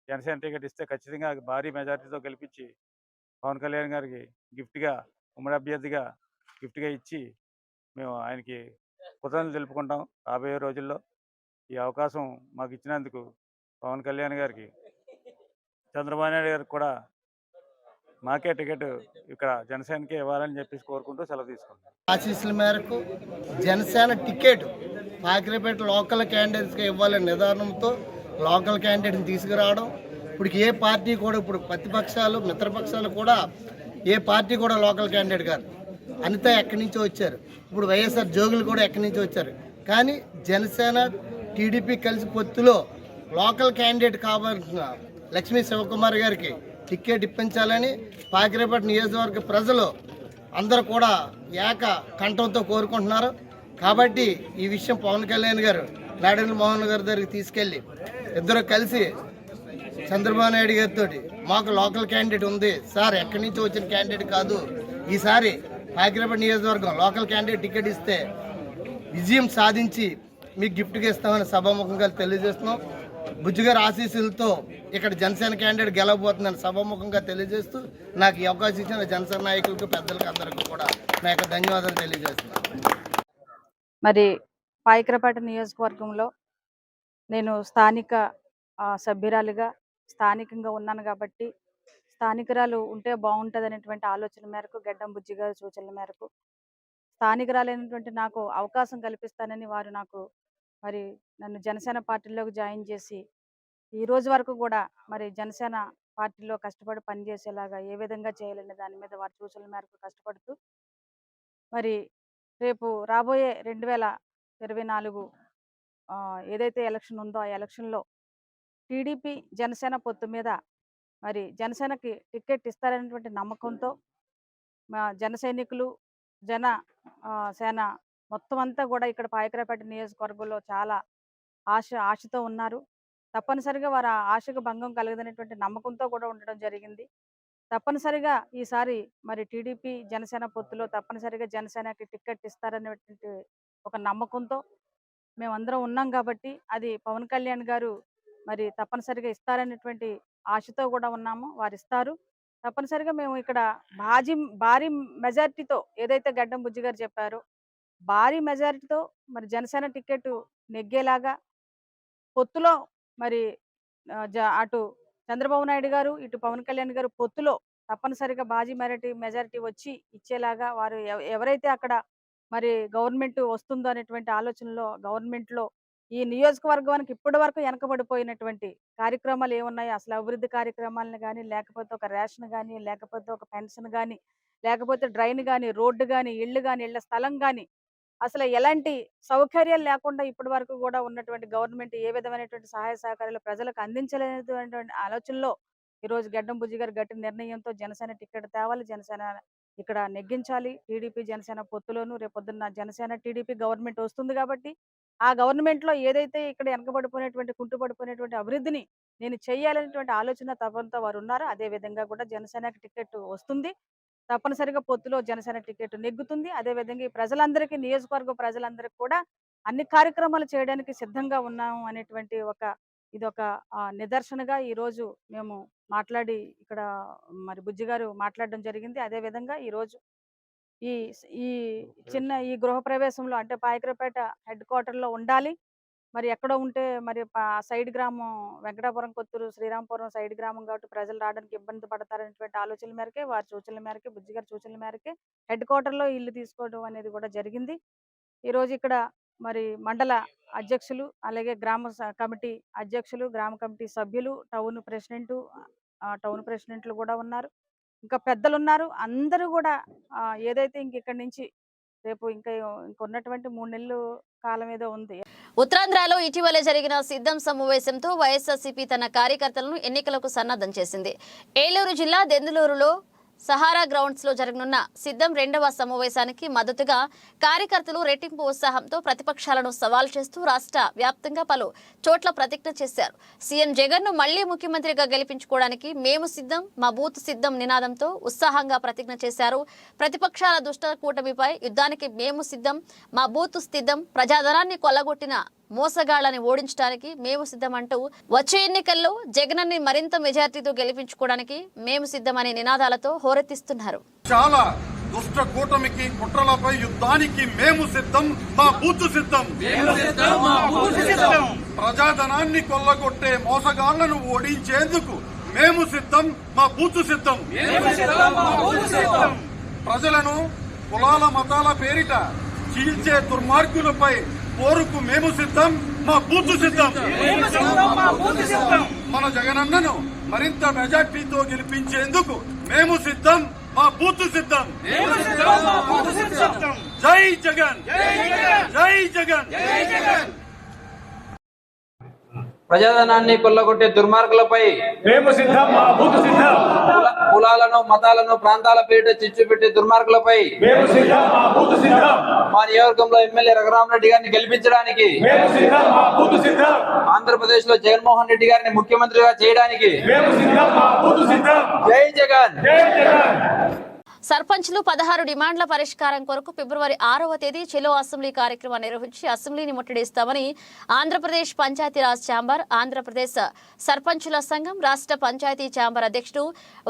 జనసేన టికెట్ ఇస్తే ఖచ్చితంగా భారీ మెజార్టీతో గెలిపించి పవన్ కళ్యాణ్ గారికి గిఫ్ట్గా, ఉమ్మడి అభ్యర్థిగా గిఫ్ట్గా ఇచ్చి మేము ఆయనకి కృతజ్ఞతలు తెలుపుకుంటాం. రాబోయే రోజుల్లో ఈ అవకాశం మాకు ఇచ్చినందుకు పవన్ కళ్యాణ్ గారికి, చంద్రబాబు నాయుడు గారికి కూడా మాకే టికెట్ ఇక్కడ జనసేనకే ఇవ్వాలని చెప్పేసి కోరుకుంటూ సెలవు తీసుకుంటాం. ఆశీస్సుల మేరకు జనసేన టికెట్ పాయకరావుపేట లోకల్ క్యాండిడేట్స్గా ఇవ్వాలనే నిర్ధారణంతో లోకల్ క్యాండిడేట్ని తీసుకురావడం. ఇప్పుడు ఏ పార్టీ కూడా, ఇప్పుడు ప్రతిపక్షాలు మిత్రపక్షాలు కూడా ఏ పార్టీ కూడా లోకల్ క్యాండిడేట్ కాదు, అనిత ఎక్కడి నుంచో వచ్చారు. ఇప్పుడు వైఎస్ఆర్ జోగులు కూడా ఎక్కడి నుంచో వచ్చారు. కానీ జనసేన టీడీపీ కలిసి పొత్తులో లోకల్ క్యాండిడేట్ కావాల్సిన లక్ష్మీ శివకుమార్ గారికి టికెట్ ఇప్పించాలని పాయకరావుపేట నియోజకవర్గ ప్రజలు అందరూ కూడా ఏక కంఠంతో కోరుకుంటున్నారు. కాబట్టి ఈ విషయం పవన్ కళ్యాణ్ గారు నాడెండ్ల మోహన్ గారి దగ్గరికి తీసుకెళ్ళి ఇద్దరు కలిసి చంద్రబాబు నాయుడు గారితో మాకు లోకల్ క్యాండిడేట్ ఉంది సార్, ఎక్కడి నుంచి వచ్చిన క్యాండిడేట్ కాదు, ఈసారి పాయకరావుపేట నియోజకవర్గం లోకల్ క్యాండిడేట్ టికెట్ ఇస్తే విజయం సాధించి మీకు గిఫ్ట్గా ఇస్తామని సభాముఖంగా తెలియజేస్తున్నాం. బుజ్జిగారి ఆశీస్సులతో ఇక్కడ జనసేన క్యాండిడేట్ గెలవబోతుందని సభాముఖంగా తెలియజేస్తూ నాకు ఈ అవకాశం ఇచ్చిన జనసేన నాయకులకు పెద్దలకు అందరికీ కూడా నా యొక్క ధన్యవాదాలు తెలియజేస్తున్నాను. మరి పాయకరపేట నియోజకవర్గంలో నేను స్థానిక సభ్యురాలిగా స్థానికంగా ఉన్నాను కాబట్టి స్థానికురాలు ఉంటే బాగుంటుంది అనేటువంటి ఆలోచన మేరకు గెడ్డం బుజ్జి గారి సూచనల మేరకు స్థానికురాలైనటువంటి నాకు అవకాశం కల్పిస్తానని వారు నాకు మరి నన్ను జనసేన పార్టీలోకి జాయిన్ చేసి ఈ రోజు వరకు కూడా మరి జనసేన పార్టీలో కష్టపడి పనిచేసేలాగా ఏ విధంగా చేయాలనే దాని మీద వారి సూచనల మేరకు కష్టపడుతూ మరి రేపు రాబోయే 2024 ఏదైతే ఎలక్షన్ ఉందో ఆ ఎలక్షన్లో టీడీపీ జనసేన పొత్తు మీద మరి జనసేనకి టికెట్ ఇస్తారనేటువంటి నమ్మకంతో మా జన సైనికులు సేన మొత్తం అంతా కూడా ఇక్కడ పాయకరాపేట నియోజకవర్గంలో చాలా ఆశతో ఉన్నారు. తప్పనిసరిగా వారు ఆ ఆశకు భంగం కలగదనేటువంటి నమ్మకంతో కూడా ఉండడం జరిగింది. తప్పనిసరిగా ఈసారి మరి టీడీపీ జనసేన పొత్తులో తప్పనిసరిగా జనసేనకి టికెట్ ఇస్తారనేటువంటి ఒక నమ్మకంతో మేమందరం ఉన్నాం కాబట్టి అది పవన్ కళ్యాణ్ గారు మరి తప్పనిసరిగా ఇస్తారనేటువంటి ఆశతో కూడా ఉన్నాము. వారు ఇస్తారు. తప్పనిసరిగా మేము ఇక్కడ భారీ మెజారిటీతో ఏదైతే గడ్డం బుజ్జి గారు చెప్పారో భారీ మెజారిటీతో మరి జనసేన టికెట్ నెగ్గేలాగా పొత్తులో మరి అటు చంద్రబాబు నాయుడు గారు ఇటు పవన్ కళ్యాణ్ గారు పొత్తులో తప్పనిసరిగా భారీ మెజారిటీ వచ్చి ఇచ్చేలాగా వారు ఎవరైతే అక్కడ మరి గవర్నమెంట్ వస్తుందో అనేటువంటి ఆలోచనలో గవర్నమెంట్లో ఈ నియోజకవర్గానికి ఇప్పటి వరకు వెనకబడిపోయినటువంటి కార్యక్రమాలు ఏమున్నాయి, అసలు అభివృద్ధి కార్యక్రమాలను కానీ, లేకపోతే ఒక రేషన్ కానీ, లేకపోతే ఒక పెన్షన్ కానీ, లేకపోతే డ్రైన్ కానీ, రోడ్డు కానీ, ఇళ్ళు కానీ, ఇళ్ల స్థలం కానీ, అసలు ఎలాంటి సౌకర్యాలు లేకుండా ఇప్పటి వరకు కూడా ఉన్నటువంటి గవర్నమెంట్ ఏ విధమైనటువంటి సహాయ సహకారాలు ప్రజలకు అందించలేనటువంటి ఆలోచనలో ఈరోజు గడ్డం బుజ్జి గారు గట్టి నిర్ణయంతో జనసేన టికెట్ తేవాలి, జనసేన ఇక్కడ నెగ్గించాలి. టీడీపీ జనసేన పొత్తులోను రేపొద్దున్న జనసేన టీడీపీ గవర్నమెంట్ వస్తుంది కాబట్టి ఆ గవర్నమెంట్లో ఏదైతే ఇక్కడ వెనకబడిపోయినటువంటి కుంటుపడిపోయినటువంటి అభివృద్ధిని నేను చేయాలనేటువంటి ఆలోచన తపంతో వారు ఉన్నారు. అదే విధంగా కూడా జనసేనకి టికెట్ వస్తుంది. తప్పనిసరిగా పొత్తులో జనసేన టికెట్ నెగ్గుతుంది. అదేవిధంగా ఈ ప్రజలందరికీ నియోజకవర్గ ప్రజలందరికీ కూడా అన్ని కార్యక్రమాలు చేయడానికి సిద్ధంగా ఉన్నాము అనేటువంటి ఇదొక నిదర్శనగా ఈరోజు మేము మాట్లాడి ఇక్కడ మరి బుజ్జి గారు మాట్లాడడం జరిగింది. అదేవిధంగా ఈరోజు ఈ గృహప్రవేశంలో అంటే పాయకరపేట హెడ్ క్వార్టర్లో ఉండాలి. మరి ఎక్కడో ఉంటే మరి సైడ్ గ్రామం వెంకటాపురం, కొత్తూరు, శ్రీరాంపురం సైడ్ గ్రామం కాబట్టి ప్రజలు రావడానికి ఇబ్బంది పడతారనేటువంటి ఆలోచనల మేరకే వారి సూచనల మేరకే బుజ్జి గారి సూచనల మేరకే హెడ్ క్వార్టర్లో ఇల్లు తీసుకోవడం అనేది కూడా జరిగింది. ఈరోజు ఇక్కడ మరి మండల అధ్యక్షులు అలాగే గ్రామ కమిటీ అధ్యక్షులు, గ్రామ కమిటీ సభ్యులు, టౌన్ ప్రెసిడెంట్లు కూడా ఉన్నారు. ఇంకా పెద్దలు ఉన్నారు. అందరూ కూడా ఏదైతే ఇక్కడి నుంచి రేపు ఇంకొన్నటువంటి 3 నెలలు కాలం ఏదో ఉంది. ఉత్తరాంధ్రలో ఇటీవలే జరిగిన సిద్ధం సమావేశంతో వైఎస్ఆర్సీపీ తన కార్యకర్తలను ఎన్నికలకు సన్నద్ధం చేసింది. ఏలూరు జిల్లా దెందులూరులో సహారా గ్రౌండ్స్ లో జరగనున్న సిద్ధం 2వ సమావేశానికి మద్దతుగా కార్యకర్తలు రెట్టింపు ఉత్సాహంతో ప్రతిపక్షాలను సవాల్ చేస్తూ రాష్ట్ర వ్యాప్తంగా పలు చోట్ల ప్రతిజ్ఞ చేశారు. సీఎం జగన్ ను మళ్లీ ముఖ్యమంత్రిగా గెలిపించుకోవడానికి మేము సిద్ధం, మా బూత్ సిద్ధం నినాదంతో ఉత్సాహంగా ప్రతిజ్ఞ చేశారు. ప్రతిపక్షాల దుష్ట కూటమిపై యుద్ధానికి మేము సిద్ధం, మా బూత్ సిద్ధం, ప్రజాధనాన్ని కొల్లగొట్టిన మోసగాళ్లని ఓడించడానికి మేము సిద్ధమంటూ వచ్చే ఎన్నికల్లో జగనన్ని మరింత మెజార్టీతో గెలిపించుకోవడానికి మేము సిద్ధమనే నినాదాలతో హోరెత్తిస్తున్నారు. చాలా దుష్ట కూటమికి కుట్రలపై యుద్ధానికి మేము సిద్ధం, మా బూత్ సిద్ధం. ప్రజాధనాన్ని కొల్లగొట్టే మోసగాళ్లను ఓడించేందుకు మేము సిద్ధం, మా బూత్ సిద్ధం. ప్రజలను కులాల మతాల పేరిట చీల్చే దుర్మార్గులపై పోరుకు మేము సిద్ధం, మా బూత్ సిద్ధం. మన జగనన్నను మరింత మెజార్టీతో గెలిపించేందుకు మేము సిద్ధం, మా బూత్ సిద్ధం. జై జగన్, జై జగన్. ప్రజాధనాన్ని కొల్లగొట్టే దుర్మార్గులపై మేము సిద్ధం, మా బూత్ సిద్ధం. కులాలను, మతాలను, ప్రాంతాల పేరిట చిచ్చు పెట్టే దుర్మార్గులపై మేము సిద్ధం, మా బూత్ సిద్ధం. మా నియోజకవర్గంలో ఎమ్మెల్యే రఘురామరెడ్డి గారిని గెలిపించడానికి మేము సిద్ధం, మా బూత్ సిద్ధం. ఆంధ్రప్రదేశ్ లో జగన్మోహన్ రెడ్డి గారిని ముఖ్యమంత్రిగా చేయడానికి మేము సిద్ధం, మా బూత్ సిద్ధం. జై జగన్, జై జగన్. సర్పంచ్లు 16 డిమాండ్ల పరిష్కారం కొరకు ఫిబ్రవరి 6వ తేదీ చెలో అసెంబ్లీ కార్యక్రమం నిర్వహించి అసెంబ్లీని ముట్టడిస్తామని ఆంధ్రప్రదేశ్ పంచాయతీరాజ్ ఛాంబర్, ఆంధ్రప్రదేశ్ సర్పంచుల సంఘం రాష్ట్ర పంచాయతీ ఛాంబర్ అధ్యక్షుడు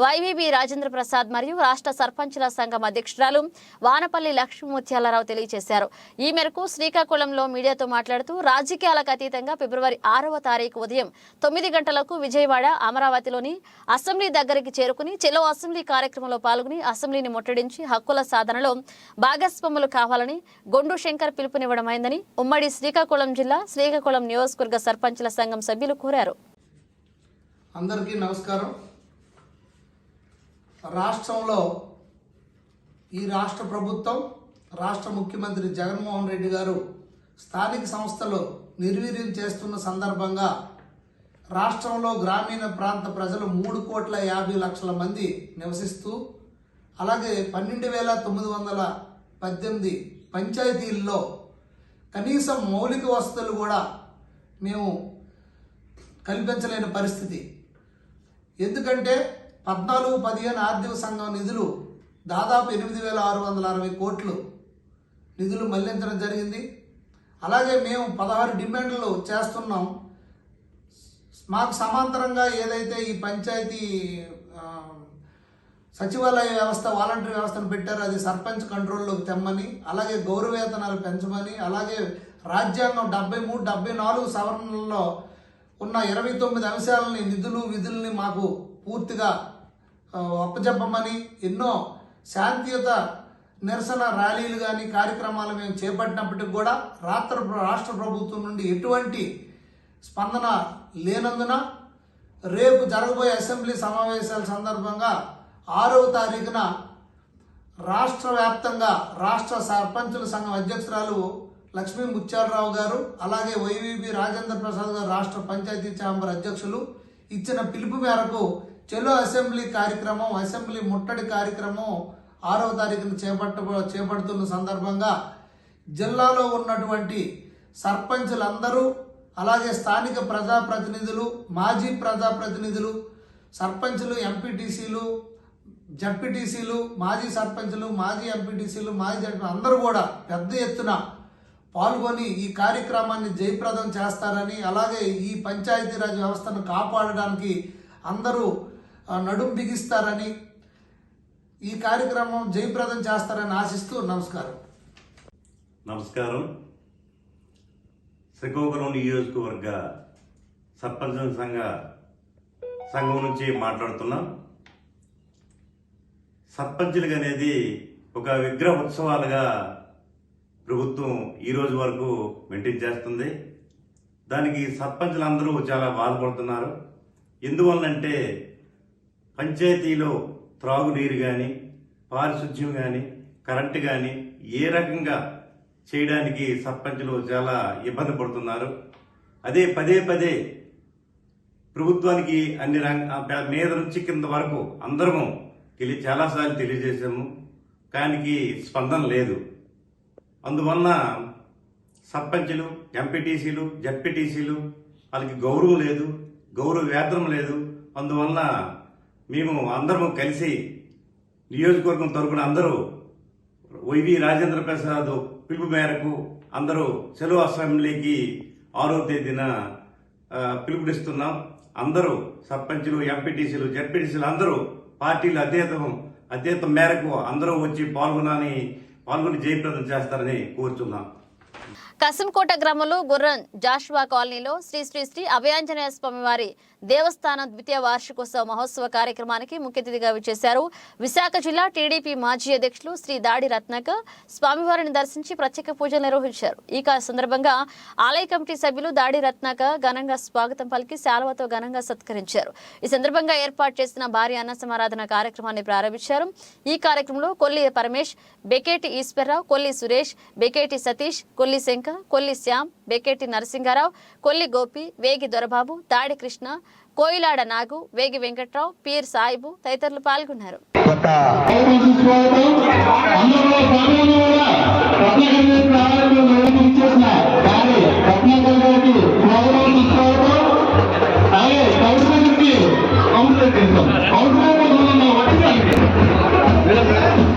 వైవీబీ రాజేంద్ర ప్రసాద్ మరియు రాష్ట్ర సర్పంచుల సంఘం అధ్యక్షురాలు వానపల్లి లక్ష్మీముత్యాలరావు తెలియజేశారు. ఈ మేరకు శ్రీకాకుళంలో మీడియాతో మాట్లాడుతూ రాజకీయాలకు అతీతంగా ఫిబ్రవరి 6వ తారీఖు ఉదయం 9 గంటలకు విజయవాడ, అమరావతిలోని అసెంబ్లీ దగ్గరికి చేరుకుని చెలో అసెంబ్లీ కార్యక్రమంలో పాల్గొని అసెంబ్లీని ముట్టడించి హక్కుల సాధనలో భాగస్వాములు కావాలని గొండు శంకర్ పిలుపునివ్వడమైందని ఉమ్మడి శ్రీకాకుళం జిల్లా శ్రీకాకుళం నియోజకవర్గ సర్పంచుల సంఘం సభ్యులు కోరారు. అందరికీ నమస్కారం. రాష్ట్రంలో ఈ రాష్ట్ర ప్రభుత్వం, రాష్ట్ర ముఖ్యమంత్రి జగన్మోహన్ రెడ్డి గారు స్థానిక సంస్థలు నిర్వీర్యం చేస్తున్న సందర్భంగా రాష్ట్రంలో గ్రామీణ ప్రాంత ప్రజలు 3,50,00,000 మంది నివసిస్తూ అలాగే 12,918 పంచాయతీల్లో కనీసం మౌలిక వసతులు కూడా మేము కల్పించలేని పరిస్థితి. ఎందుకంటే 14-15 ఆర్థిక సంఘం నిధులు దాదాపు 8,660 కోట్లు నిధులు మళ్లించడం జరిగింది. అలాగే మేము 16 డిమాండ్లు చేస్తున్నాం. మాకు సమాంతరంగా ఏదైతే ఈ పంచాయతీ సచివాలయ వ్యవస్థ, వాలంటరీ వ్యవస్థను పెట్టారో అది సర్పంచ్ కంట్రోల్లోకి తెమ్మని, అలాగే గౌరవ వేతనాలు పెంచమని, అలాగే రాజ్యాంగం 73, 74 సవరణల్లో ఉన్న 29 అంశాలని, నిధులు, విధుల్ని మాకు పూర్తిగా అప్పచెప్పమని, ఎన్నో శాంతియుత నిరసన ర్యాలీలు కానీ కార్యక్రమాలు మేము చేపట్టినప్పటికి కూడా రాష్ట్ర ప్రభుత్వం నుండి ఎటువంటి స్పందన లేనందున రేపు జరగబోయే అసెంబ్లీ సమావేశాల సందర్భంగా 6వ తారీఖున రాష్ట్ర వ్యాప్తంగా రాష్ట్ర సర్పంచుల సంఘం అధ్యక్షురాలు లక్ష్మీముత్యాలరావు గారు, అలాగే వైవీబీ రాజేంద్ర ప్రసాద్ గారు రాష్ట్ర పంచాయతీ ఛాంబర్ అధ్యక్షులు ఇచ్చిన పిలుపు మేరకు చెలో అసెంబ్లీ కార్యక్రమం, అసెంబ్లీ ముట్టడి కార్యక్రమం 6వ తారీఖున చేపడుతున్న సందర్భంగా జిల్లాలో ఉన్నటువంటి సర్పంచులందరూ, అలాగే స్థానిక ప్రజాప్రతినిధులు, మాజీ ప్రజాప్రతినిధులు, సర్పంచులు, ఎంపీటీసీలు, జడ్పీటీసీలు, మాజీ సర్పంచులు, మాజీ ఎంపీటీసీలు, మాజీ జడ్పీ అందరూ కూడా పెద్ద ఎత్తున పాల్గొని ఈ కార్యక్రమాన్ని జయప్రదం చేస్తారని, అలాగే ఈ పంచాయతీరాజ్ వ్యవస్థను కాపాడడానికి అందరూ నడుం బిగిస్తారని, ఈ కార్యక్రమం జయప్రదం చేస్తారని ఆశిస్తూ నమస్కారం. శ్రీకాకుళం నియోజకవర్గ సర్పంచుల సంఘం నుంచి మాట్లాడుతున్నాం. సర్పంచులుగా అనేది ఒక విగ్రహ ఉత్సవాలుగా ప్రభుత్వం ఈ రోజు వరకు మెయింటైన్ చేస్తుంది. దానికి సర్పంచులందరూ చాలా బాధపడుతున్నారు. ఎందువల్లంటే పంచాయతీలో త్రాగునీరు కానీ, పారిశుద్ధ్యం కానీ, కరెంటు కానీ ఏ రకంగా చేయడానికి సర్పంచులు చాలా ఇబ్బంది పడుతున్నారు. అదే పదే ప్రభుత్వానికి అన్ని మీద నుంచి కింద వరకు అందరము చాలాసార్లు తెలియజేశాము, కానీ స్పందన లేదు. అందువలన సర్పంచులు, ఎంపీటీసీలు, జడ్పీటీసీలు వాళ్ళకి గౌరవం లేదు, గౌరవ వేతనం లేదు. అందువలన మేము అందరము కలిసి నియోజకవర్గం తరపున అందరూ వైవి రాజేంద్ర ప్రసాద్ పిలుపు మేరకు అందరూ చెలో అసెంబ్లీకి 6వ తేదీన పిలుపునిస్తున్నాం. అందరూ సర్పంచులు, ఎంపీటీసీలు, జడ్పీటీసీలు అందరూ పార్టీలు అతీతం మేరకు అందరూ వచ్చి పాల్గొని జయప్రదం చేస్తారని కోరుతున్నాం. కసింకోట గ్రామంలో గుర్రం జాషువా కాలనీలో శ్రీ శ్రీ శ్రీ అభయాంజనేయ స్వామివారి దేవస్థానం ద్వితీయ వార్షికోత్సవ మహోత్సవ కార్యక్రమానికి ముఖ్య అతిథిగా విచ్చేశారు. విశాఖ జిల్లా టీడీపీ మాజీ అధ్యక్షులు శ్రీ దాడి రత్నాకర్ స్వామివారిని దర్శించి ప్రత్యేక పూజలు నిర్వహించారు. ఈ సందర్భంగా ఆలయ కమిటీ సభ్యులు దాడి రత్నాకర్ ఘనంగా స్వాగతం పలికి శాలువతో ఘనంగా సత్కరించారు. ఈ సందర్భంగా ఏర్పాటు చేసిన భారీ అన్న సమారాధన కార్యక్రమాన్ని ప్రారంభించారు. ఈ కార్యక్రమంలో కొల్లి పరమేష్, బెకేటి ఈశ్వరరావు, కొల్లి సురేష్, బెకేటి సతీష్, కొల్లి శంకర్, కొల్లి శ్యామ్, బెకేటి నరసింగారావు, కొల్లి గోపి, వేగి దొరబాబు, దాడి కృష్ణ, కోయిలాడ నాగు, వేగి వెంకట్రావు, పీర్ సాయిబు తదితరులు పాల్గొన్నారు. అవును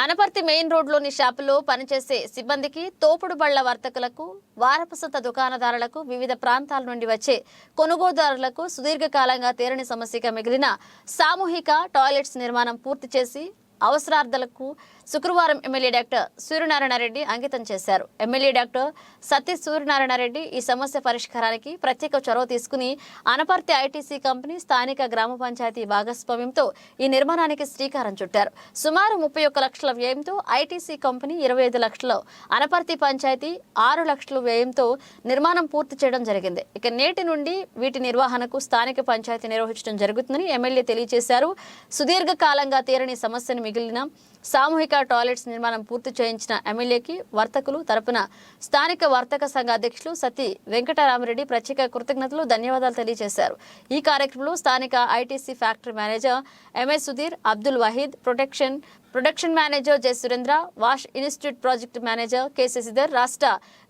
అనపర్తి మెయిన్ రోడ్లోని షాపుల్లో పనిచేసే సిబ్బందికి, తోపుడు బళ్ల వర్తకులకు, వారపు సొంత దుకాణదారులకు, వివిధ ప్రాంతాల నుండి వచ్చే కొనుగోలుదారులకు సుదీర్ఘకాలంగా తీరని సమస్యగా మిగిలిన సామూహిక టాయిలెట్స్ నిర్మాణం పూర్తి చేసి అవసరార్థులకు శుక్రవారం ఎమ్మెల్యే డాక్టర్ సూర్యనారాయణ రెడ్డి అంకితం చేశారు. ఎమ్మెల్యే డాక్టర్ సతీష్ సూర్యనారాయణ రెడ్డి ఈ సమస్య పరిష్కారానికి ప్రత్యేక చొరవ తీసుకుని అనపర్తి ఐటీసీ కంపెనీ, స్థానిక గ్రామ పంచాయతీ భాగస్వామ్యంతో ఈ నిర్మాణానికి శ్రీకారం చుట్టారు. సుమారు 31 లక్షల వ్యయంతో ఐటీసీ కంపెనీ, 25 లక్షలు అనపర్తి పంచాయతీ, 6 లక్షల వ్యయంతో నిర్మాణం పూర్తి చేయడం జరిగింది. ఇక నేటి నుండి వీటి నిర్వహణకు స్థానిక పంచాయతీ నిర్వహించడం జరుగుతుందని ఎమ్మెల్యే తెలియజేశారు. సుదీర్ఘకాలంగా తీరని సమస్యను మిగిలిన సామూహిక టాయిలెట్స్ నిర్మాణం పూర్తి చేయించిన ఎమ్మెల్యేకి వర్తకులు తరపున స్థానిక వర్తక సంఘ అధ్యక్షులు సతీ వెంకటరామరెడ్డి ప్రత్యేక కృతజ్ఞతలు, ధన్యవాదాలు తెలియజేశారు. ఈ కార్యక్రమంలో స్థానిక ITC factory manager MS Sudheer, Abdul Waheed, production manager J Surendra, wash institute project manager K Sasidhar, రాష్ట్ర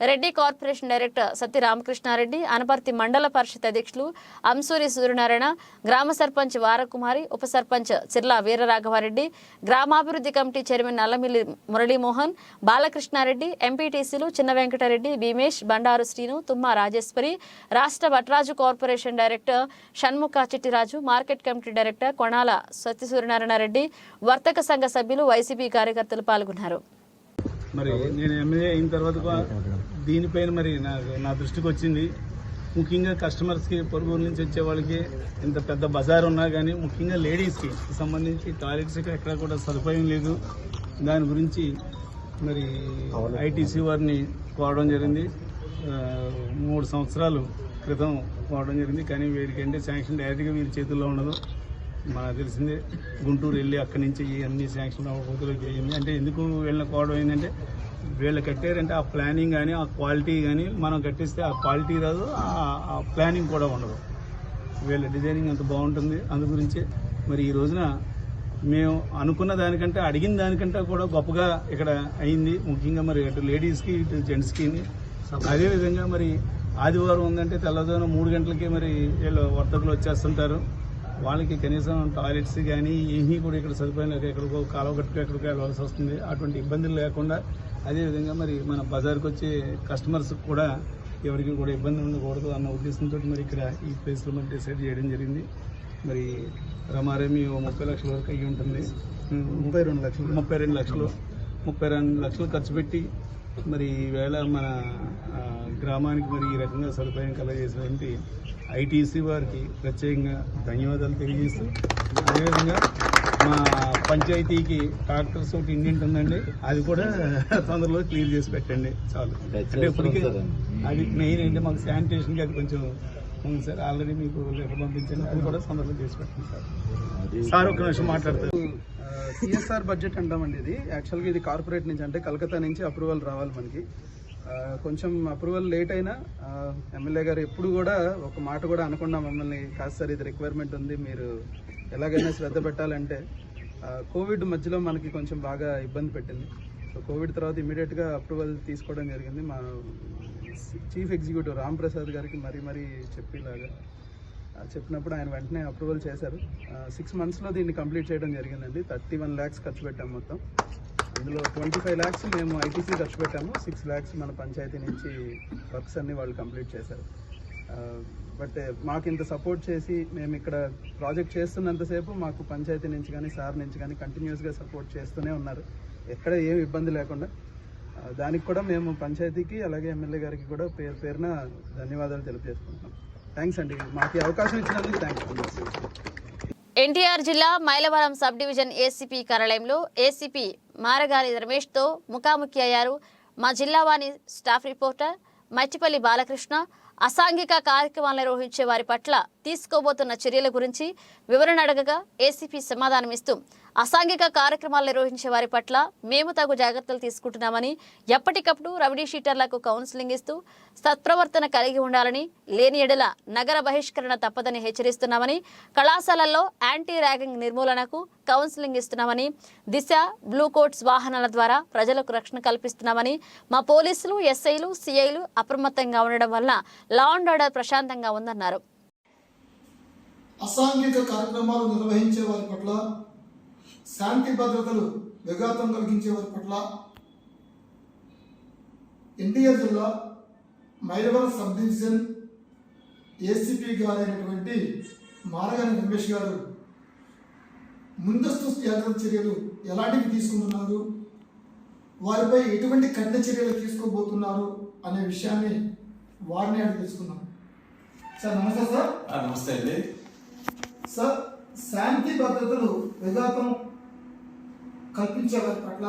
రెడ్డి కార్పొరేషన్ డైరెక్టర్ సత్య రామకృష్ణారెడ్డి, అనపర్తి మండల పరిషత్ అధ్యక్షులు అంసూరి సూర్యనారాయణ, గ్రామ సర్పంచ్ వారకుమారి, ఉప సర్పంచ్ చిర్ల వీరరాఘవారెడ్డి, గ్రామాభివృద్ధి కమిటీ చైర్మన్ నల్లమిల్లి మురళీమోహన్, బాలకృష్ణారెడ్డి, ఎంపీటీసీలు చిన్న వెంకటరెడ్డి, భీమేష్, బండారు శ్రీను, తుమ్మ రాజేశ్వరి, రాష్ట్ర Bhatraju corporation director Shanmukha Chittiraju, market committee director Konala Satya Suryanarayana Reddy, వర్తక సంఘ సభ్యులు, వైసీపీ కార్యకర్తలు పాల్గొన్నారు. మరి నేను ఎమ్మెల్యే అయిన తర్వాత దీనిపైన మరి నా దృష్టికి వచ్చింది. ముఖ్యంగా కస్టమర్స్కి, పొరుగురు నుంచి వచ్చే వాళ్ళకి ఇంత పెద్ద బజార్ ఉన్నా కానీ ముఖ్యంగా లేడీస్కి సంబంధించి టాయిలెట్స్కి ఎక్కడ కూడా సదుపాయం లేదు. దాని గురించి మరి ఐటీసీ వారిని కోరడం జరిగింది. 3 సంవత్సరాల క్రితం కోరడం జరిగింది. కానీ వీరికంటే శాంక్షన్ డైరెక్ట్గా వీరి చేతుల్లో ఉండదు. మనకు తెలిసిందే, గుంటూరు వెళ్ళి అక్కడి నుంచి అన్ని శాంక్షన్ అవ్వకపోతే చేయింది. అంటే ఎందుకు వీళ్ళని కోవడం ఏంటంటే, వీళ్ళు కట్టారంటే ఆ ప్లానింగ్ కానీ ఆ క్వాలిటీ కానీ మనం కట్టిస్తే ఆ క్వాలిటీ రాదు, ఆ ప్లానింగ్ కూడా ఉండదు. వీళ్ళ డిజైనింగ్ అంత బాగుంటుంది. అందు గురించి మరి ఈ రోజున మేము అనుకున్న దానికంటే, అడిగిన దానికంటే కూడా గొప్పగా ఇక్కడ అయింది. ముఖ్యంగా మరి అటు లేడీస్కి ఇటు జెంట్స్కి. అదేవిధంగా మరి ఆదివారం ఉందంటే తెల్లవారుజామున 3 గంటలకి మరి వీళ్ళు వర్తకులు వచ్చేస్తుంటారు. వాళ్ళకి కనీసం టాయిలెట్స్ కానీ ఏమీ కూడా ఇక్కడ సదుపాయం లేక ఎక్కడికో కాలువ కట్టుకు ఎక్కడికో వెళ్ళవలసి వస్తుంది. అటువంటి ఇబ్బందులు లేకుండా అదేవిధంగా మరి మన బజార్కి వచ్చే కస్టమర్స్కి కూడా ఎవరికి కూడా ఇబ్బంది ఉండకూడదు అన్న ఉద్దేశంతో మరి ఇక్కడ ఈ ప్లేస్లో మరి డిసైడ్ చేయడం జరిగింది. మరి రమారేమి 30 లక్షల వరకు అయ్యి ఉంటుంది. 32 లక్షలు ఖర్చు పెట్టి మరి ఈవేళ మన గ్రామానికి మరి ఈ రకంగా సదుపాయం కలగజేసినటువంటి ఐటీసీ వారికి ప్రత్యేకంగా ధన్యవాదాలు తెలియజేస్తూ, అదేవిధంగా మా పంచాయతీకి ట్రాక్టర్స్ ఒకటి ఇండియన్ ఉందండి, అది కూడా తొందరలో క్లియర్ చేసి పెట్టండి చాలు. అంటే ఇప్పటికీ అది మెయిన్ అంటే మాకు శానిటేషన్కి అది కొంచెం ఉంది సార్. ఆల్రెడీ మీకు లెటర్ పంపించండి, అది కూడా తొందరలో చేసి పెట్టండి సార్. ఒక నిమిషం మాట్లాడతారు. సిఎస్ఆర్ బడ్జెట్ అంటామండి. ఇది యాక్చువల్గా ఇది కార్పొరేట్ నుంచి, అంటే కలకత్తా నుంచి అప్రూవల్ రావాలి మనకి. కొంచెం అప్రూవల్ లేట్ అయినా ఎమ్మెల్యే గారు ఎప్పుడు కూడా ఒక మాట కూడా అనకుండా మమ్మల్ని, కాదు సార్ ఇది రిక్వైర్మెంట్ ఉంది, మీరు ఎలాగైనా శ్రద్ధ పెట్టాలంటే, కోవిడ్ మధ్యలో మనకి కొంచెం బాగా ఇబ్బంది పెట్టింది. సో కోవిడ్ తర్వాత ఇమీడియట్గా అప్రూవల్ తీసుకోవడం జరిగింది. మా చీఫ్ ఎగ్జిక్యూటివ్ రామ్ ప్రసాద్ గారికి మరీ చెప్పేలాగా చెప్పినప్పుడు ఆయన వెంటనే అప్రూవల్ చేశారు. 6 monthsలో దీన్ని కంప్లీట్ చేయడం జరిగిందండి. 31 lakhs ఖర్చు పెట్టాము మొత్తం. అందులో 25 lakhs మేము ఐటీసీ ఖర్చు పెట్టాము, 6 lakhs మన పంచాయతీ నుంచి వర్క్స్ అన్ని వాళ్ళు కంప్లీట్ చేశారు. బట్ మాకు ఇంత సపోర్ట్ చేసి మేము ఇక్కడ ప్రాజెక్ట్ చేస్తున్నంతసేపు మాకు పంచాయతీ నుంచి కానీ సార్ నుంచి కానీ కంటిన్యూస్గా సపోర్ట్ చేస్తూనే ఉన్నారు, ఎక్కడ ఏం ఇబ్బంది లేకుండా. దానికి కూడా మేము పంచాయతీకి అలాగే ఎమ్మెల్యే గారికి కూడా పేరున ధన్యవాదాలు తెలియజేసుకుంటున్నాం. థ్యాంక్స్ అండి, మాకు అవకాశం ఇచ్చినందుకు థ్యాంక్స్. ఎన్టీఆర్ జిల్లా మైలవరం సబ్ డివిజన్ ఏసీపీ కార్యాలయంలో ఏసీపీ మారగాని రమేష్తో ముఖాముఖి అయ్యారు మా జిల్లావాణి స్టాఫ్ రిపోర్టర్ మచ్చిపల్లి బాలకృష్ణ. అసాంఘిక కార్యక్రమాలు నిర్వహించే వారి పట్ల తీసుకోబోతున్న చర్యల గురించి వివరణ అడగగా ఏసీపీ సమాధానమిస్తూ, అసాంఘిక కార్యక్రమాలు నిర్వహించే వారి పట్ల మేము తగు జాగ్రత్తలు తీసుకుంటున్నామని, ఎప్పటికప్పుడు రౌడీ షీటర్లకు కౌన్సిలింగ్ ఇస్తూ సత్ప్రవర్తన కలిగి ఉండాలని, లేని ఎడల నగర బహిష్కరణ తప్పదని హెచ్చరిస్తున్నామని, కళాశాలల్లో యాంటీ ర్యాగింగ్ నిర్మూలనకు కౌన్సిలింగ్ ఇస్తున్నామని, దిశ బ్లూ కోట్స్ వాహనాల ద్వారా ప్రజలకు రక్షణ కల్పిస్తున్నామని, మా పోలీసులు, ఎస్ఐలు, సిఐలు అప్రమత్తంగా ఉండడం వల్ల లా అండ్ ఆర్డర్ ప్రశాంతంగా ఉందన్నారు. అసాంఘిక కార్యక్రమాలు నిర్వహించే వారి పట్ల, శాంతి భద్రతలు విఘాతం కలిగించే వారి పట్ల ఎన్టీఆర్ జిల్లా మైలవరం సబ్ డివిజన్ ఏసీపీ గారైనటువంటి మారగాని రమేష్ గారు ముందస్తు జాగ్రత్త చర్యలు ఎలాంటివి తీసుకుంటున్నారు, వారిపై ఎటువంటి కఠిన చర్యలు తీసుకోబోతున్నారు అనే విషయాన్ని వారిని అడిగి తెలుసుకున్నాం. సార్ నమస్తే. సార్ నమస్తే అండి. సార్, శాంతి భద్రతలు విఘాతం కల్పించే వారి పట్ల,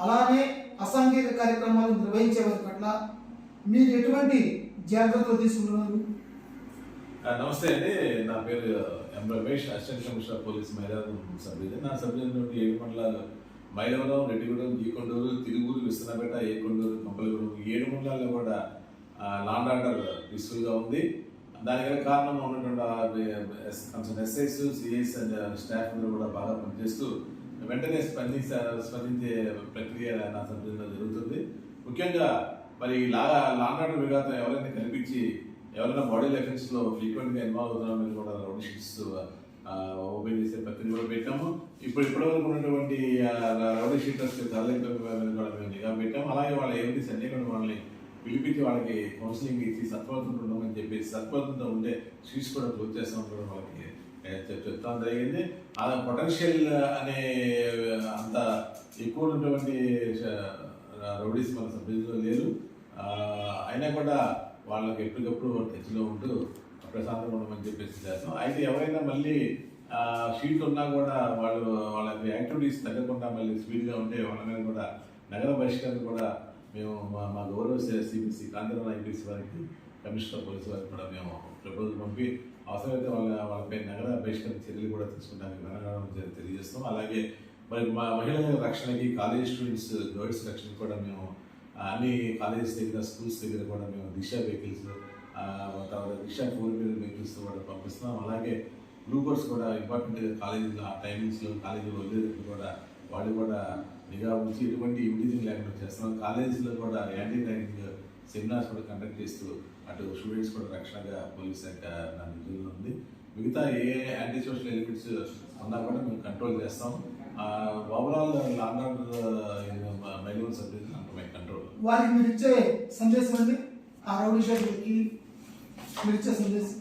అలానే అసాంఘిక కార్యక్రమాలు నిర్వహించే వారి పట్ల మీరు ఎటువంటి జాగ్రత్తలు తీసుకుంటున్నారు? నమస్తే అండి. నా పేరు M Ramesh, assistant commissioner police Mylavaram sub division. నా సబ్ డివిజన్ నుండి 7 మండలాలు మైలవరం, రెడ్డిగూడెం, జీకొండూరు, తిరుగురు, విస్తనపేట, ఏకొండూరు, కంపలగూడెం 7 మండలాల్లో కూడా లాండ్ ఆర్డర్ పీస్ఫుల్గా ఉంది. దానికి కారణం ఉన్నటువంటి ఎస్ఐస్, సిఐస్ అండ్ స్టాఫ్ అందరూ కూడా బాగా పనిచేస్తూ వెంటనే స్పందించే ప్రక్రియ నా సబ్ డివిజన్లో జరుగుతుంది. ముఖ్యంగా మరి లాండ్ ఆర్డర్ విఘాతం ఎవరైనా కనిపించి ఎవరైనా బాడీ ఎఫెక్ట్స్లో ఫ్రీక్వెంట్గా ఇన్వాల్వ్ అవుతున్నారని కూడా రౌడీ షీట్స్ ఓపెన్ చేసే ప్రక్రియ కూడా పెట్టాము. ఇప్పటివరకు ఉన్నటువంటి రౌడీ షీటర్స్ తరలింపు కూడా మేము నిఘా పెట్టాము. అలాగే వాళ్ళ ఏమిటి సందేహం వాళ్ళని పిలిపించి వాళ్ళకి కౌన్సిలింగ్ ఇచ్చి సత్వరతంతో ఉండమని చెప్పేసి సత్వరతంతో ఉండే షీట్స్ కూడా క్లోజ్ చేస్తామని కూడా వాళ్ళకి చెప్తాం జరిగింది. ఆ పొటెన్షియల్ అనే అంత ఎక్కువ ఉన్నటువంటి రౌడీస్ మన సభ్యుల్లో లేరు. అయినా కూడా వాళ్ళకి ఎప్పటికప్పుడు టచ్లో ఉంటూ ప్రశాంతంగా ఉండమని చెప్పేసి చేస్తాం. అయితే ఎవరైనా మళ్ళీ షీట్ ఉన్నా కూడా వాళ్ళకి యాక్టివిటీస్ తగ్గకుండా మళ్ళీ స్పీడ్గా ఉంటే వాళ్ళ మీద కూడా నగర బహిష్కరణ కూడా మేము మా గౌరవ సిపిసి కాంతిరావు ఐపీసీ వారికి, కమిషనర్ పోలీసు వారికి కూడా మేము ప్రపోజల్ పంపి అవసరమైతే వాళ్ళపై నగర బహిష్కరణ చర్యలు కూడా తీసుకుంటానికి వెనకాడడం తెలియజేస్తాం. అలాగే మరి మా మహిళల రక్షణకి, కాలేజ్ స్టూడెంట్స్ గర్ల్స్ రక్షణకి కూడా మేము అన్ని కాలేజెస్ దగ్గర, స్కూల్స్ దగ్గర కూడా మేము దిశ వెహికల్స్, తర్వాత దిశ 4-wheeler వెహికల్స్ కూడా పంపిస్తున్నాం. అలాగే గ్లూకోర్స్ కూడా ఇంపార్టెంట్ కాలేజీలో ఆ టైమింగ్స్లో కాలేజీలో వదిలేటప్పుడు కూడా వాళ్ళు కూడా నిఘా ఉంచి ఎటువంటి ఇండిజింగ్ లేకుండా చేస్తున్నాం. కాలేజీలో కూడా యాంటీ ర్యాగింగ్ సెమినార్స్ కూడా కండక్ట్ చేస్తూ అటు స్టూడెంట్స్ కూడా రక్షణగా పోలీస్ శాఖ నా నిధుల్లో ఉంది. మిగతా ఏ యాంటీ సోషల్ ఎలిమెంట్స్ ఉన్నా కూడా మేము కంట్రోల్ చేస్తాం. Overall land order Mylavaram sub division అంత మై కంట్రోల్. వారికి మీరు ఇచ్చే సందేశం అండి, ఆ రౌడీ షీటర్లకి మీరు ఇచ్చే సందేశం?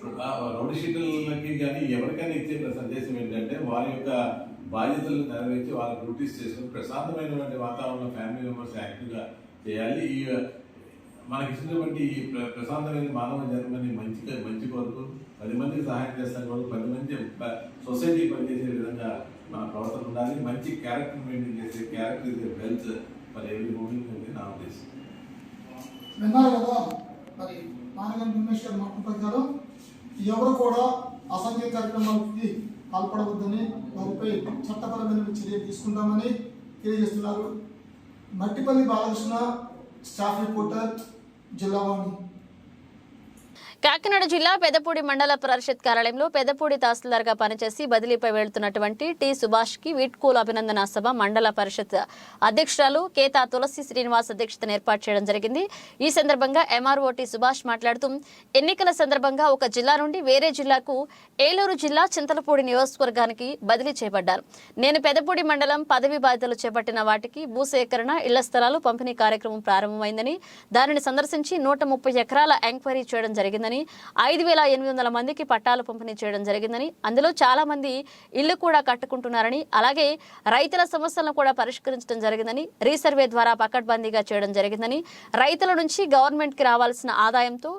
రౌడీ షీటర్లకి కానీ ఎవరికైనా ఇచ్చే సందేశం ఏంటంటే వారి యొక్క బాధ్యతలను నెరవేర్చి వాళ్ళ డ్యూటీస్ చేసుకుని ప్రశాంతమైనటువంటి వాతావరణంలో ఫ్యామిలీ మెంబర్స్ యాక్టివ్గా చేయాలి. ఈ మనకి ఇచ్చినటువంటి ఈ ప్రశాంతమైన మానవ జన్మని మంచి కొరకు 10 మందికి సహాయం చేస్తాం కొరకు 10 మంది సొసైటీ పనిచేసే విధంగా మన ప్రవర్తన ఉండాలి. మంచి క్యారెక్టర్ మెయింటైన్ చేసే character is wealth for every moment ఉంది నా ఉద్దేశం. విన్నారు కదా, మరి మానగం రమేష్ గారి మాట ప్రకారం ఎవరు కూడా అసాంఘిక కార్యక్రమాలకి పాల్పడవద్దని, వారిపై చట్టపరమైన చర్యలు తీసుకుంటామని తెలియజేస్తున్నారు. Mattipalli Balakrishna, staff reporter, Jillavani. కాకినాడ జిల్లా పెదపూడి మండల పరిషత్ కార్యాలయంలో పెదపూడి తహసీల్దార్గా పనిచేసి బదిలీపై వెళ్తున్నటువంటి టి సుభాష్కి వీడ్కోలు అభినందన సభ మండల పరిషత్ అధ్యక్షురాలు కేతా తులసి శ్రీనివాస్ అధ్యక్షతన ఏర్పాటు చేయడం జరిగింది. ఈ సందర్భంగా ఎంఆర్ఓ టి సుభాష్ మాట్లాడుతూ ఎన్నికల సందర్భంగా ఒక జిల్లా నుండి వేరే జిల్లాకు ఏలూరు జిల్లా చింతలపూడి నియోజకవర్గానికి బదిలీ చేయబడ్డారు. నేను పెదపూడి మండలం పదవి బాధ్యతలు చేపట్టిన వాటికి భూసేకరణ, ఇళ్ల స్థలాలు పంపిణీ కార్యక్రమం ప్రారంభమైందని, దానిని సందర్శించి 130 ఎకరాల ఎంక్వైరీ చేయడం జరిగిందని, 5,800 మందికి పట్టాలు పంపిణీ చేయడం జరిగిందని, అందులో చాలా మంది ఇల్లు కూడా కట్టుకుంటున్నారని, అలాగే రైతుల సమస్యలను కూడా పరిష్కరించడం జరిగిందని, రీసర్వే ద్వారా పకడ్బందీగా చేయడం జరిగిందని, రైతుల నుంచి గవర్నమెంట్కి రావాల్సిన ఆదాయంతో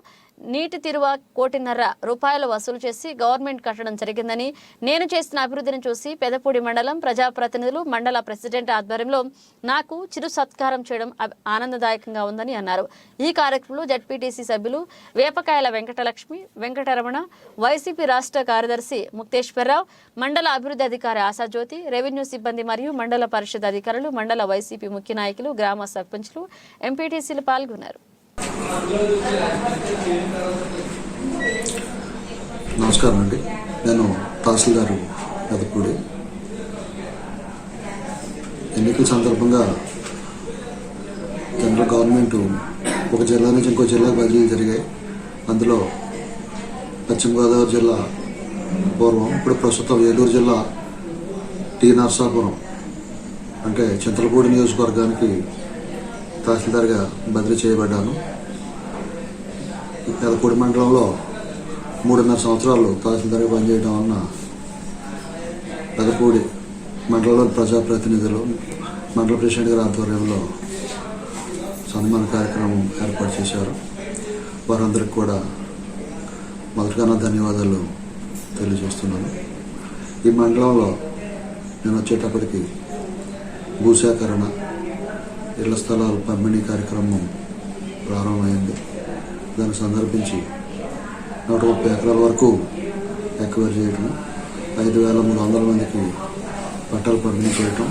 నీటి తిరువ 1,50,00,000 రూపాయలు వసూలు చేసి గవర్నమెంట్ కట్టడం జరిగిందని, నేను చేసిన అభివృద్ధిని చూసి పెదపూడి మండలం ప్రజాప్రతినిధులు, మండల ప్రెసిడెంట్ ఆధ్వర్యంలో నాకు చిరు సత్కారం చేయడం ఆనందదాయకంగా ఉందని అన్నారు. ఈ కార్యక్రమంలో జడ్పీటీసీ సభ్యులు వేపకాయల వెంకటలక్ష్మి, వెంకటరమణ, వైసీపీ రాష్ట్ర కార్యదర్శి ముక్తేశ్వరరావు, మండల అభివృద్ధి అధికారి ఆశాజ్యోతి, రెవెన్యూ సిబ్బంది మరియు మండల పరిషత్ అధికారులు, మండల వైసీపీ ముఖ్య నాయకులు, గ్రామ సర్పంచ్లు, ఎంపీటీసీలు పాల్గొన్నారు. నమస్కారం అండి, నేను తహసీల్దారు పెదపూడి. ఎన్నికల సందర్భంగా జనరల్ గవర్నమెంట్ ఒక జిల్లా నుంచి ఇంకో జిల్లాకు బదిలీలు జరిగాయి. అందులో పశ్చిమ గోదావరి జిల్లా పూర్వం. ఇప్పుడు ప్రస్తుతం ఏలూరు జిల్లా టీ నరసాపురం అంటే చింతలపూడి నియోజకవర్గానికి తహసీల్దార్గా బదిలీ చేయబడ్డాను. పెదపూడి మండలంలో 3.5 సంవత్సరాలు తహసీల్దార్గా పనిచేయడం వలన పెదపూడి మండలంలోని ప్రజాప్రతినిధులు మండల ప్రెసిడెంట్ గారి ఆధ్వర్యంలో సన్మాన కార్యక్రమం ఏర్పాటు చేశారు. వారందరికీ కూడా మొదటగా నా ధన్యవాదాలు తెలియజేస్తున్నాను. ఈ మండలంలో నేను వచ్చేటప్పటికి భూసేకరణ, ఇళ్ల స్థలాల పంపిణీ కార్యక్రమం ప్రారంభమైంది. దాన్ని సందర్భించి 130 ఎకరాల వరకు ఎక్వైర్ చేయటం, 5,300 మందికి పట్టాలు పంపిణీ చేయటం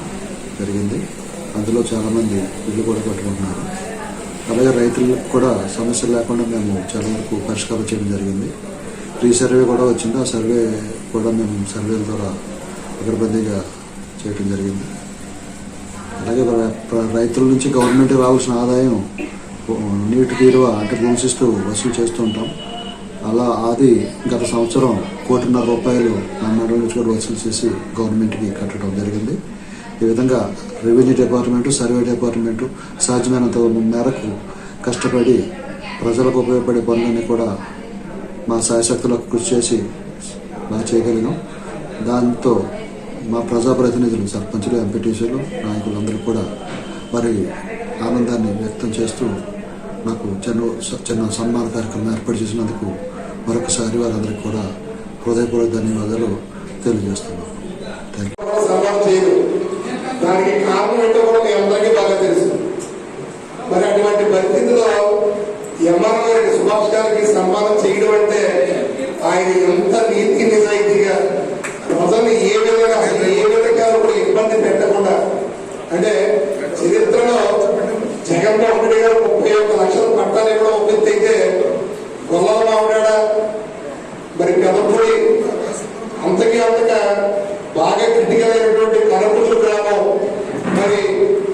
జరిగింది. అందులో చాలామంది ఇల్లు కూడా కట్టుకుంటున్నారు. అలాగే రైతులకు కూడా సమస్యలు లేకుండా మేము చాలా వరకు పరిష్కారం చేయడం జరిగింది. రీసర్వే కూడా వచ్చింది. ఆ సర్వే కూడా మేము సర్వేల ద్వారా పకడ్బందీగా చేయడం జరిగింది. అలాగే రైతుల నుంచి గవర్నమెంట్ రావాల్సిన ఆదాయం నీటి తీరువ అంటే భూమిశిస్తూ వసూలు చేస్తూ ఉంటాం. అది గత సంవత్సరం 1,50,00,000 రూపాయలు నా మండలం నుంచి కూడా వసూలు చేసి గవర్నమెంట్కి కట్టడం జరిగింది. ఈ విధంగా రెవెన్యూ డిపార్ట్మెంటు, సర్వే డిపార్ట్మెంటు సాధ్యమైనంత మేరకు కష్టపడి ప్రజలకు ఉపయోగపడే పనులన్నీ కూడా మా శాయశక్తులకు కృషి చేసి బాగా చేయగలిగాం. దాంతో మా ప్రజాప్రతినిధులు, సర్పంచులు, ఎంపీటీసీలు, నాయకులందరూ కూడా వారి ఆనందాన్ని వ్యక్తం చేస్తూ నాకు చిన్న సన్మాన కార్యక్రమం ఏర్పాటు చేసినందుకు మరొకసారి వారందరికీ కూడా హృదయపూర్వక ధన్యవాదాలు తెలియజేస్తున్నాను. దానికి కారణం ఏంటో కూడా మీ అందరికీ బాగా తెలుసు. మరి అటువంటి పరిస్థితుల్లో ఎంఆర్ఓ గారికి, సుభాష్ గారికి సన్మానం చేయడం అంటే ఆయన ఎంత నీతి నిజాయితీగా ప్రజల్ని ఏ విధంగా కూడా ఇబ్బంది పెట్టకుండా, అంటే చరిత్రలో జగన్మోహన్ రెడ్డి గారు 31 లక్షల పట్టాలు ఇవ్వడం ఒప్పింది అయితే, గొల్లల మామిడాడ మరి పెదపూడి అంతగా బాగా క్రిటికల్ అయినటువంటి కనపూరు గ్రామం, మరి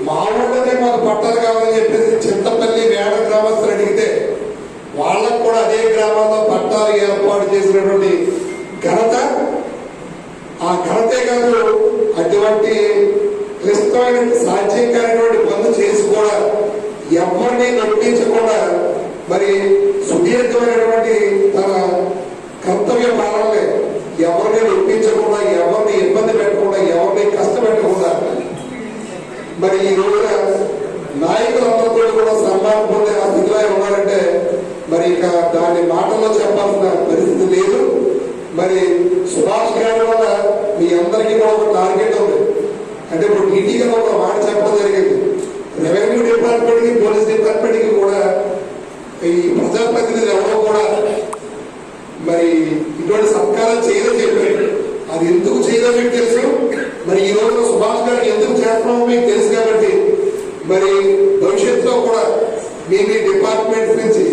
మా ఊళ్ళోనే మాకు పట్టాలు కావాలని చెప్పేసి చింతపల్లి వేడ గ్రామస్తులు అడిగితే వాళ్ళకు కూడా అదే గ్రామాల్లో పట్టాలు ఏర్పాటు చేసినటువంటి ఘనత, ఆ ఘనతే కాదు అటువంటి క్లిష్టమైన సాధ్యం కానిటువంటి పనులు చేసి కూడా ఎవరిని నొప్పించకుండా మరి సుదీర్ఘమైనటువంటి తన కర్తవ్య పాలనలే ఎవరిని నొప్పించకుండా, ఎవరిని ఇబ్బంది పెట్టకుండా, ఎవరిని కష్టపెట్టకుండా మరి ఈ రోజున నాయకులందరితో కూడా సన్మానం పొందే ఆ స్థితిలో ఉన్నారంటే మరి ఇక దాన్ని మాటల్లో చెప్పాల్సిన పరిస్థితి లేదు. మరి సుభాష్ గారి వల్ల మీ అందరికీ కూడా ఒక టార్గెట్ ఉంది. అంటే ఇప్పుడు టీటీగా ఒక మాట చెప్పడం జరిగింది. రెవెన్యూ డిపార్ట్మెంట్కి, పోలీస్ డిపార్ట్మెంట్కి కూడా ఈ ప్రజాప్రతినిధులు ఎవరో కూడా మరి ఇటువంటి సత్కారం చేయదని చెప్పారు. అది ఎందుకు చేయదని మీకు తెలుసు. మరి ఈ రోజున సుభాష్ గారికి ఎందుకు చేస్తున్నామో మీకు తెలుసు. కాబట్టి మరి భవిష్యత్తులో కూడా మీ డిపార్ట్మెంట్ నుంచి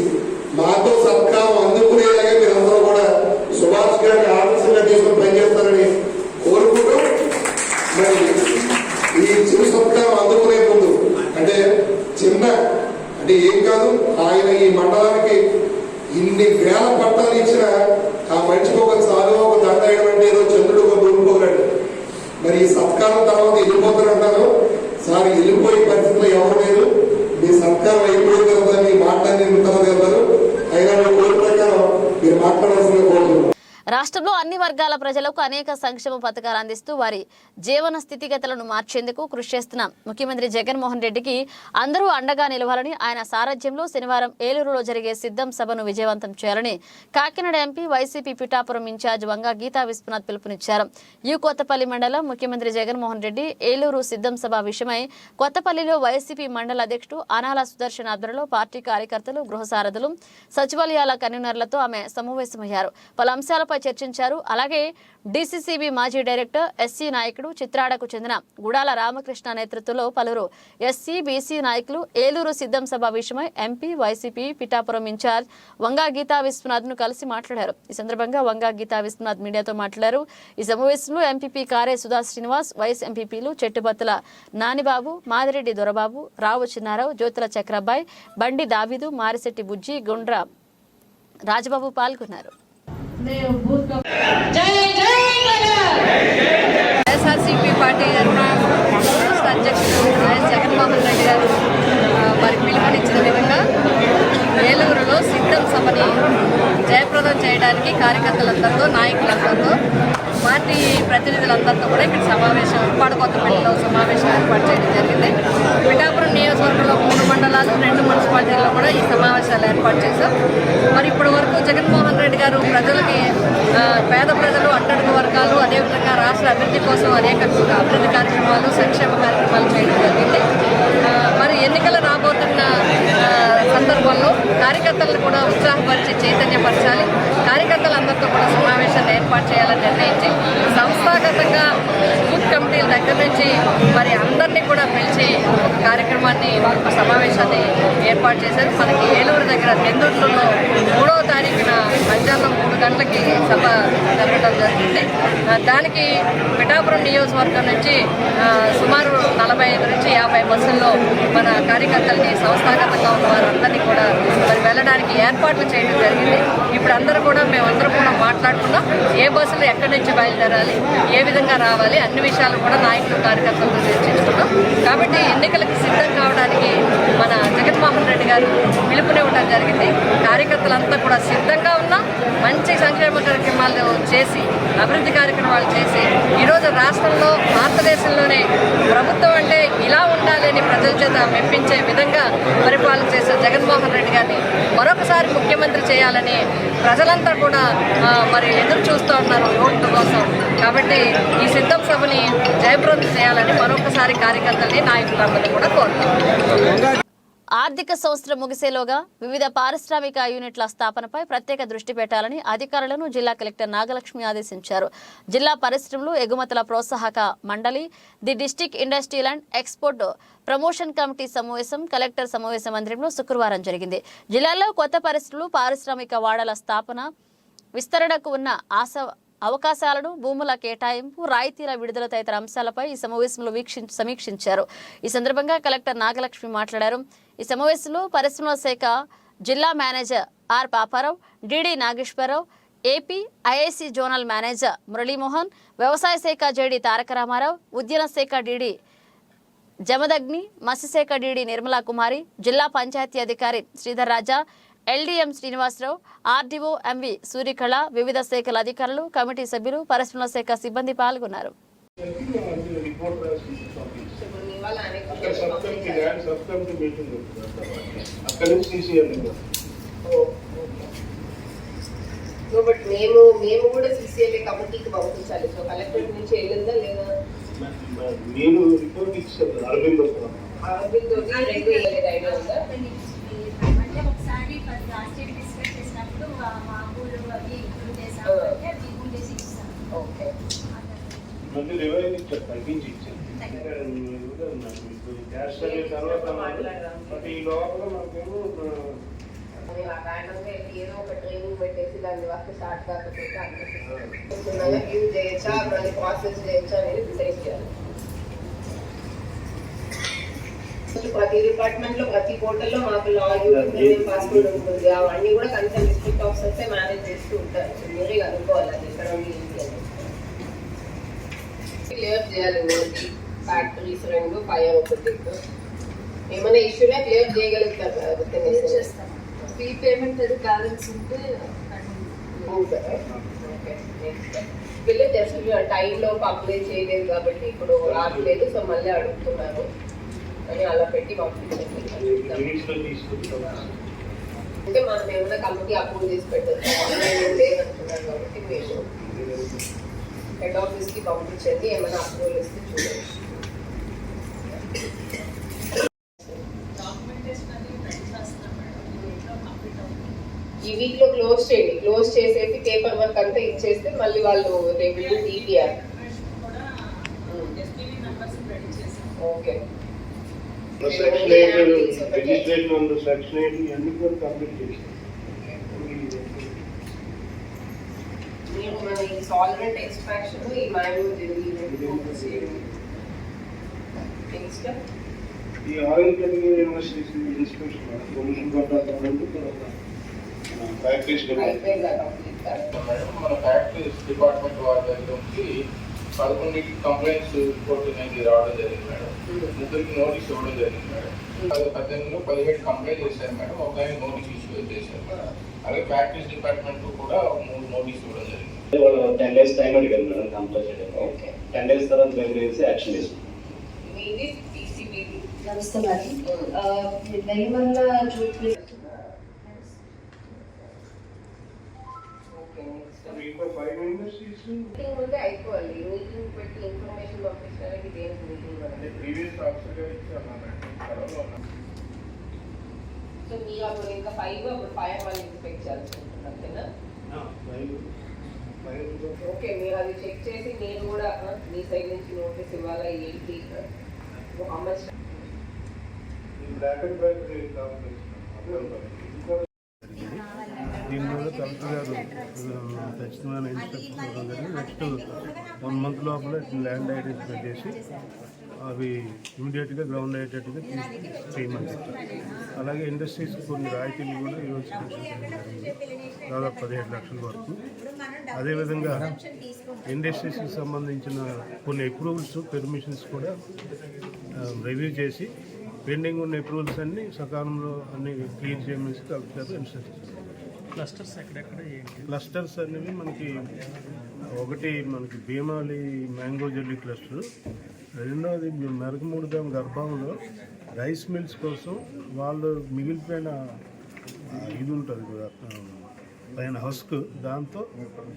మాతో సత్కారం అందుకునేలాగా మీరందరూ కూడా సుభాష్ గారిని ఆదర్శంగా తీసుకుని పనిచేస్తారని కోరుకుంటూ, మరి ఈ చిరు సత్కారం అందుకునే ముందు అంటే అంటే ఏం కాదు, ఆయన ఈ మండలానికి ఇన్ని వేల పట్టాలు ఇచ్చిన ఆ మనిషికి ఒక చాలు ఒక దండ వేయడం ఏదో చంద్రుడు ఒక దూరిపోగలడు. మరి ఈ సత్కారం తర్వాత వెళ్ళిపోతారంటారు సార్. వెళ్ళిపోయే పరిస్థితిలో ఎవరు లేదు. మీ సత్కారం అయిపోయిన తర్వాత మీ మాట్లాడిన తర్వాత వెళ్తారు. అయినా మీ కోరిక ప్రకారం మీరు మాట్లాడాల్సిందిగా కోరుతున్నారు. రాష్ట్రంలో అన్ని వర్గాల ప్రజలకు అనేక సంక్షేమ పథకాలు అందిస్తూ వారి జీవన స్థితిగతులను మార్చేందుకు కృషి చేస్తున్న ముఖ్యమంత్రి జగన్మోహన్ రెడ్డికి అందరూ అండగా నిలవాలని ఆయన సారథ్యంలో శనివారం ఏలూరులో జరిగే సిద్ధం సభను విజయవంతం చేయాలని Kakinada MP YCP Pithapuram incharge Vanga Geetha Vishwanath పిలుపునిచ్చారు. కొత్తపల్లి మండలం ముఖ్యమంత్రి జగన్మోహన్ రెడ్డి ఏలూరు సిద్ధం సభ విషయమై కొత్తపల్లిలో వైసీపీ మండల అధ్యక్షుడు అనాల సుదర్శన్ ఆధ్వర్యంలో పార్టీ కార్యకర్తలు, గృహ సారథులు, సచివాలయాల కన్వీనర్లతో ఆమె సమావేశమయ్యారు. పలు అంశాలపై చర్చించారు. అలాగే డీసీసీబీ మాజీ డైరెక్టర్ ఎస్సీ నాయకుడు చిత్రాడకు చెందిన గుడాల రామకృష్ణ నేతృత్వంలో పలువురు ఎస్సీ, బీసీ నాయకులు ఏలూరు సిద్ధం సభ విషయమై MP, YCP Pithapuram incharge Vanga Geetha Viswanath ను కలిసి మాట్లాడారు. ఈ సందర్భంగా వంగా గీతా విశ్వనాథ్ మీడియాతో మాట్లాడారు. ఈ సమావేశంలో ఎంపీపీ కారే సుధా శ్రీనివాస్, వైస్ ఎంపీపీలు చెట్టుబత్తుల నానిబాబు, మాదిరెడ్డి దొరబాబు, రావు చిన్నారావు, జ్యోతుల చక్రబాయ్, బండి దావీదు, మారిశెట్టి బుజ్జి, గుండ్ర రాజబాబు పాల్గొన్నారు. జై అధ్యక్షుడు వైఎస్ జగన్మోహన్ రెడ్డి గారు మరి పిలుపునిచ్చిన విధంగా ఏలూరులో సిద్ధం సభని జయప్రదం చేయడానికి కార్యకర్తలందరితో, నాయకులందరితో, పార్టీ ప్రతినిధులందరితో కూడా ఇక్కడ సమావేశం ఉప్పాడకొత్తపల్లిలో సమావేశం ఏర్పాటు చేయడం జరిగింది. పిఠాపురం నియోజకవర్గంలో 3 మండలాలు 2 మున్సిపాలిటీల్లో కూడా ఈ సమావేశాలు ఏర్పాటు చేశాం. మరి ఇప్పటి వరకు జగన్మోహన్ రెడ్డి గారు ప్రజలకి పేద ప్రజలు, అట్టడుగు వర్గాలు, అదేవిధంగా రాష్ట్ర అభివృద్ధి కోసం అనేక అభివృద్ధి కార్యక్రమాలు, సంక్షేమ కార్యక్రమాలు చేయడం జరిగింది. మరి ఎన్నికలు రాబోతున్న సందర్భంలో కార్యకర్తలను కూడా ఉత్సాహపరిచి చైతన్యపరచాలి, కార్యకర్తలందరితో కూడా సమావేశాన్ని ఏర్పాటు చేయాలని నిర్ణయించి సంస్థాగతంగా బూత్ కమిటీల దగ్గర నుంచి మరి అందరినీ కూడా పిలిచి ఒక కార్యక్రమాన్ని, ఒక సమావేశాన్ని ఏర్పాటు చేశారు. మనకి ఏలూరు దగ్గర తెందుర్లలో 3వ తారీఖున మధ్యాహ్నం 3 గంటలకి సభ జరగడం జరిగింది. దానికి పిఠాపురం నియోజకవర్గం నుంచి సుమారు 45 నుంచి 50 బస్సుల్లో మన కార్యకర్తల్ని, సంస్థాగతంగా ఉన్న వారందరినీ కూడా మరి వెళ్ళడానికి ఏర్పాట్లు చేయడం జరిగింది. ఇప్పుడు మేమందరం కూడా మాట్లాడుకున్నాం. ఏ బస్సులు ఎక్కడి నుంచి బయలుదేరాలి, ఏ విధంగా రావాలి, అన్ని విషయాలు కూడా నాయకులు, కార్యకర్తలతో చర్చించుకున్నాం. కాబట్టి ఎన్నికలకు సిద్ధం కావడానికి మన జగన్మోహన్ రెడ్డి గారు పిలుపునివ్వడం జరిగింది. కార్యకర్తలంతా కూడా సిద్ధంగా ఉన్నాం. మంచి సంక్షేమ కార్యక్రమాలు చేసి, అభివృద్ధి కార్యక్రమాలు చేసి, ఈరోజు రాష్ట్రంలో, భారతదేశంలోనే ప్రభుత్వం అంటే ఇలా ఉండాలని ప్రజల చేత మెప్పించే విధంగా పరిపాలన చేసే జగన్మోహన్ రెడ్డి గారిని మరొకసారి ముఖ్యమంత్రి చేయాలని ప్రజలంతా కూడా మరి ఎదురు చూస్తూ ఉన్నారు ఓట్ల కోసం. కాబట్టి ఈ సిద్ధం సభని జయప్రదం చేయాలని మరొకసారి కార్యకర్తల్ని, నాయకులందరినీ కూడా కోరుతున్నాం. ఆర్థిక సంవత్సరం ముగిసేలోగా వివిధ పారిశ్రామిక యూనిట్ల స్థాపనపై ప్రత్యేక దృష్టి పెట్టాలని అధికారులను జిల్లా కలెక్టర్ నాగలక్ష్మి ఆదేశించారు. జిల్లా పరిశ్రమలు, ఎగుమతుల ప్రోత్సాహక మండలి, the district industrial and export promotion committee సమావేశం కలెక్టర్ సమావేశ మందిరంలో శుక్రవారం జరిగింది. జిల్లాలో కొత్త పరిశ్రమలు, పారిశ్రామిక వాడల స్థాపన, విస్తరణకు ఉన్న అవకాశాలను, భూముల కేటాయింపు, రాయితీల విడుదల తదితర అంశాలపై ఈ సమావేశంలో సమీక్షించారు. ఈ సందర్భంగా కలెక్టర్ నాగలక్ష్మి మాట్లాడారు. ఈ సమావేశంలో పరిశ్రమల శాఖ జిల్లా manager R Paparao, DD Nageswararao, AP IIC zonal manager Muralimohan, వ్యవసాయ శాఖ జేడి తారక రామారావు, ఉద్యాన శాఖ డిడి జమదగ్ని, మత్స్యశాఖ డిడి నిర్మలా కుమారి, జిల్లా పంచాయతీ అధికారి Sridhar Raja, LDM Srinivasarao, RDO MV Suryakala, వివిధ శాఖల అధికారులు, కమిటీ సభ్యులు, పరిశ్రమల శాఖ సిబ్బంది పాల్గొన్నారు. మేము కూడా సీసీఎల్ఏ కమిటీకి పంపించాలి. సో కలెక్టర్ నుంచి వెళ్ళిందా లేదా? నేను రిపోర్ట్ ఇచ్చాను అరవింద్ ఐడియా ఉందా? ఒకసారి లాస్ట్ ఇయర్ డిస్కస్ చేసినప్పుడు మా ఊరు అవి ఇంప్రూవ్ చేసాము అంటే అది ఇంప్రూవ్ చేసి ఇస్తాం. ఓకే, మళ్ళీ రివైజ్ ఇచ్చారు, తగ్గించి ఇచ్చారు. క్యాష్ సర్వే తర్వాత ఈ లోపల మనకేమో ఏదో ఒక ట్రైనింగ్ పెట్టేసి దాన్ని వర్క్ స్టార్ట్ కాకపోతే యూజ్ చేయొచ్చా, మళ్ళీ ప్రాసెస్ చేయొచ్చా అనేది డిసైడ్ చేయాలి. ప్రతి డిపార్ట్మెంట్ లో, ప్రతి పోర్టల్లో మాకు లా యూనియన్ పాస్పోర్ట్ ఉంటుంది. అవన్నీ కూడా కన్సర్న్ డిస్ట్రిక్ట్ ఆఫీసర్సే మేనేజ్ చేస్తూ ఉంటారు. మీరే కనుక్కోవాలి అది ఎక్కడ ఉంది ఏంటి అని. క్లియర్ చేయాలి. ఫ్యాక్టరీస్ 2, ఫైర్ ఒకటి. ఏమైనా ఇష్యూనే క్లియర్ చేయగలుగుతారు. ఫీ పేమెంట్ అది బ్యాలెన్స్ ఉంటే వీళ్ళు జస్ట్ టైంలో అప్లై చేయలేదు కాబట్టి ఇప్పుడు రావట్లేదు, సో మళ్ళీ అడుగుతున్నారు అని అలా పెట్టి పంపించండి. అంటే మనం ఏమైనా కమిటీ అప్రూవ్ చేసి పెట్టచ్చు, లేదంటున్నారు కాబట్టి మీరు హెడ్ ఆఫీస్కి పంపించండి. ఏమైనా అప్రూవల్ ఇస్తే చూడండి. ఈ వీక్ లో క్లోజ్ చేయండి. క్లోజ్ చేసేసి పేపర్ వర్క్ అంతా ఇచ్చేస్తే మళ్ళీ వాళ్ళు రేపు టీటీఆర్. ఓకే, మీరు మన ఈ సాల్వెంట్ ఎక్స్ట్రాక్షన్, ఈ మాన్యువల్ నెక్స్ట్ ఈ oil chemical investigation inspection pollution control factories మన ఫ్యాక్టరీస్ డిపార్ట్మెంట్ వాళ్ళ దగ్గర నుంచి 11 కంప్లైంట్స్ రిపోర్ట్ అనేది రావడం జరిగింది మేడం. 3 నోటీస్ ఇవ్వడం జరిగింది మేడం. 18లో 17 కంప్లైంట్ చేశారు మేడం. ఒక ఆయన నోటీస్ ఇష్యూ చేశారు. అలాగే ప్రాక్టీస్ డిపార్ట్మెంట్ కూడా 3 నోటీస్ ఇవ్వడం జరిగింది. వాళ్ళు 10 days టైం అడిగారు మేడం కంప్లైంట్ చేయడానికి. 10 days తర్వాత వెరిఫై యాక్షన్ తీసుకుంటాం. నమస్తే మేడం. వెలిమల్ల జూట్ ముందే అయిపోవాలి. మీటింగ్ పెట్టి ఇన్ఫర్మేషన్ పంపించడానికి దేనికి మీటింగ్ ప్రీవియస్ ఆఫీసర్ గారు ఇచ్చారు. సో మీరు అప్పుడు ఇంకా 5 అప్పుడు ఫైర్ వాళ్ళు ఇన్స్పెక్ట్ చేయాల్సింది. ఓకే, మీరు అది చెక్ చేసి మీరు కూడా మీ సైడ్ నుంచి నోటీస్ ఇవ్వాలా ఏంటి దీని మీద కలెక్టర్ గారు ఖచ్చితమైన ఇన్స్ట్రక్షన్ ఇవ్వడం జరిగింది. నెక్స్ట్ 1 month లోపల ల్యాండ్ ఐడెంటిఫై చేసి అవి ఇమీడియట్గా గ్రౌండ్ అయ్యేటట్టుగా చేయమని చెప్పారు. అలాగే ఇండస్ట్రీస్కి కొన్ని రాయితీలు కూడా ఈరోజు శాంక్షన్ చేయడం జరిగింది, దాదాపు 17 లక్షల వరకు. అదేవిధంగా ఇండస్ట్రీస్కి సంబంధించిన కొన్ని అప్రూవల్స్, పెర్మిషన్స్ కూడా రివ్యూ చేసి పెండింగ్ ఉన్న అప్రూవల్స్ అన్నీ సకాలంలో అన్ని క్లియర్ చేయమని కలెక్టర్ ఇన్స్ట్రక్షన్. క్లస్టర్స్ ఎక్కడెక్కడ క్లస్టర్స్ అనేవి మనకి ఒకటి భీమాలి మ్యాంగో జెల్లీ క్లస్టర్, రెండోది మెరకమూడిదాం గర్భంలో రైస్ మిల్స్ కోసం వాళ్ళు మిగిలిపోయిన ఇది ఉంటుంది కదా పైన హస్క్, దాంతో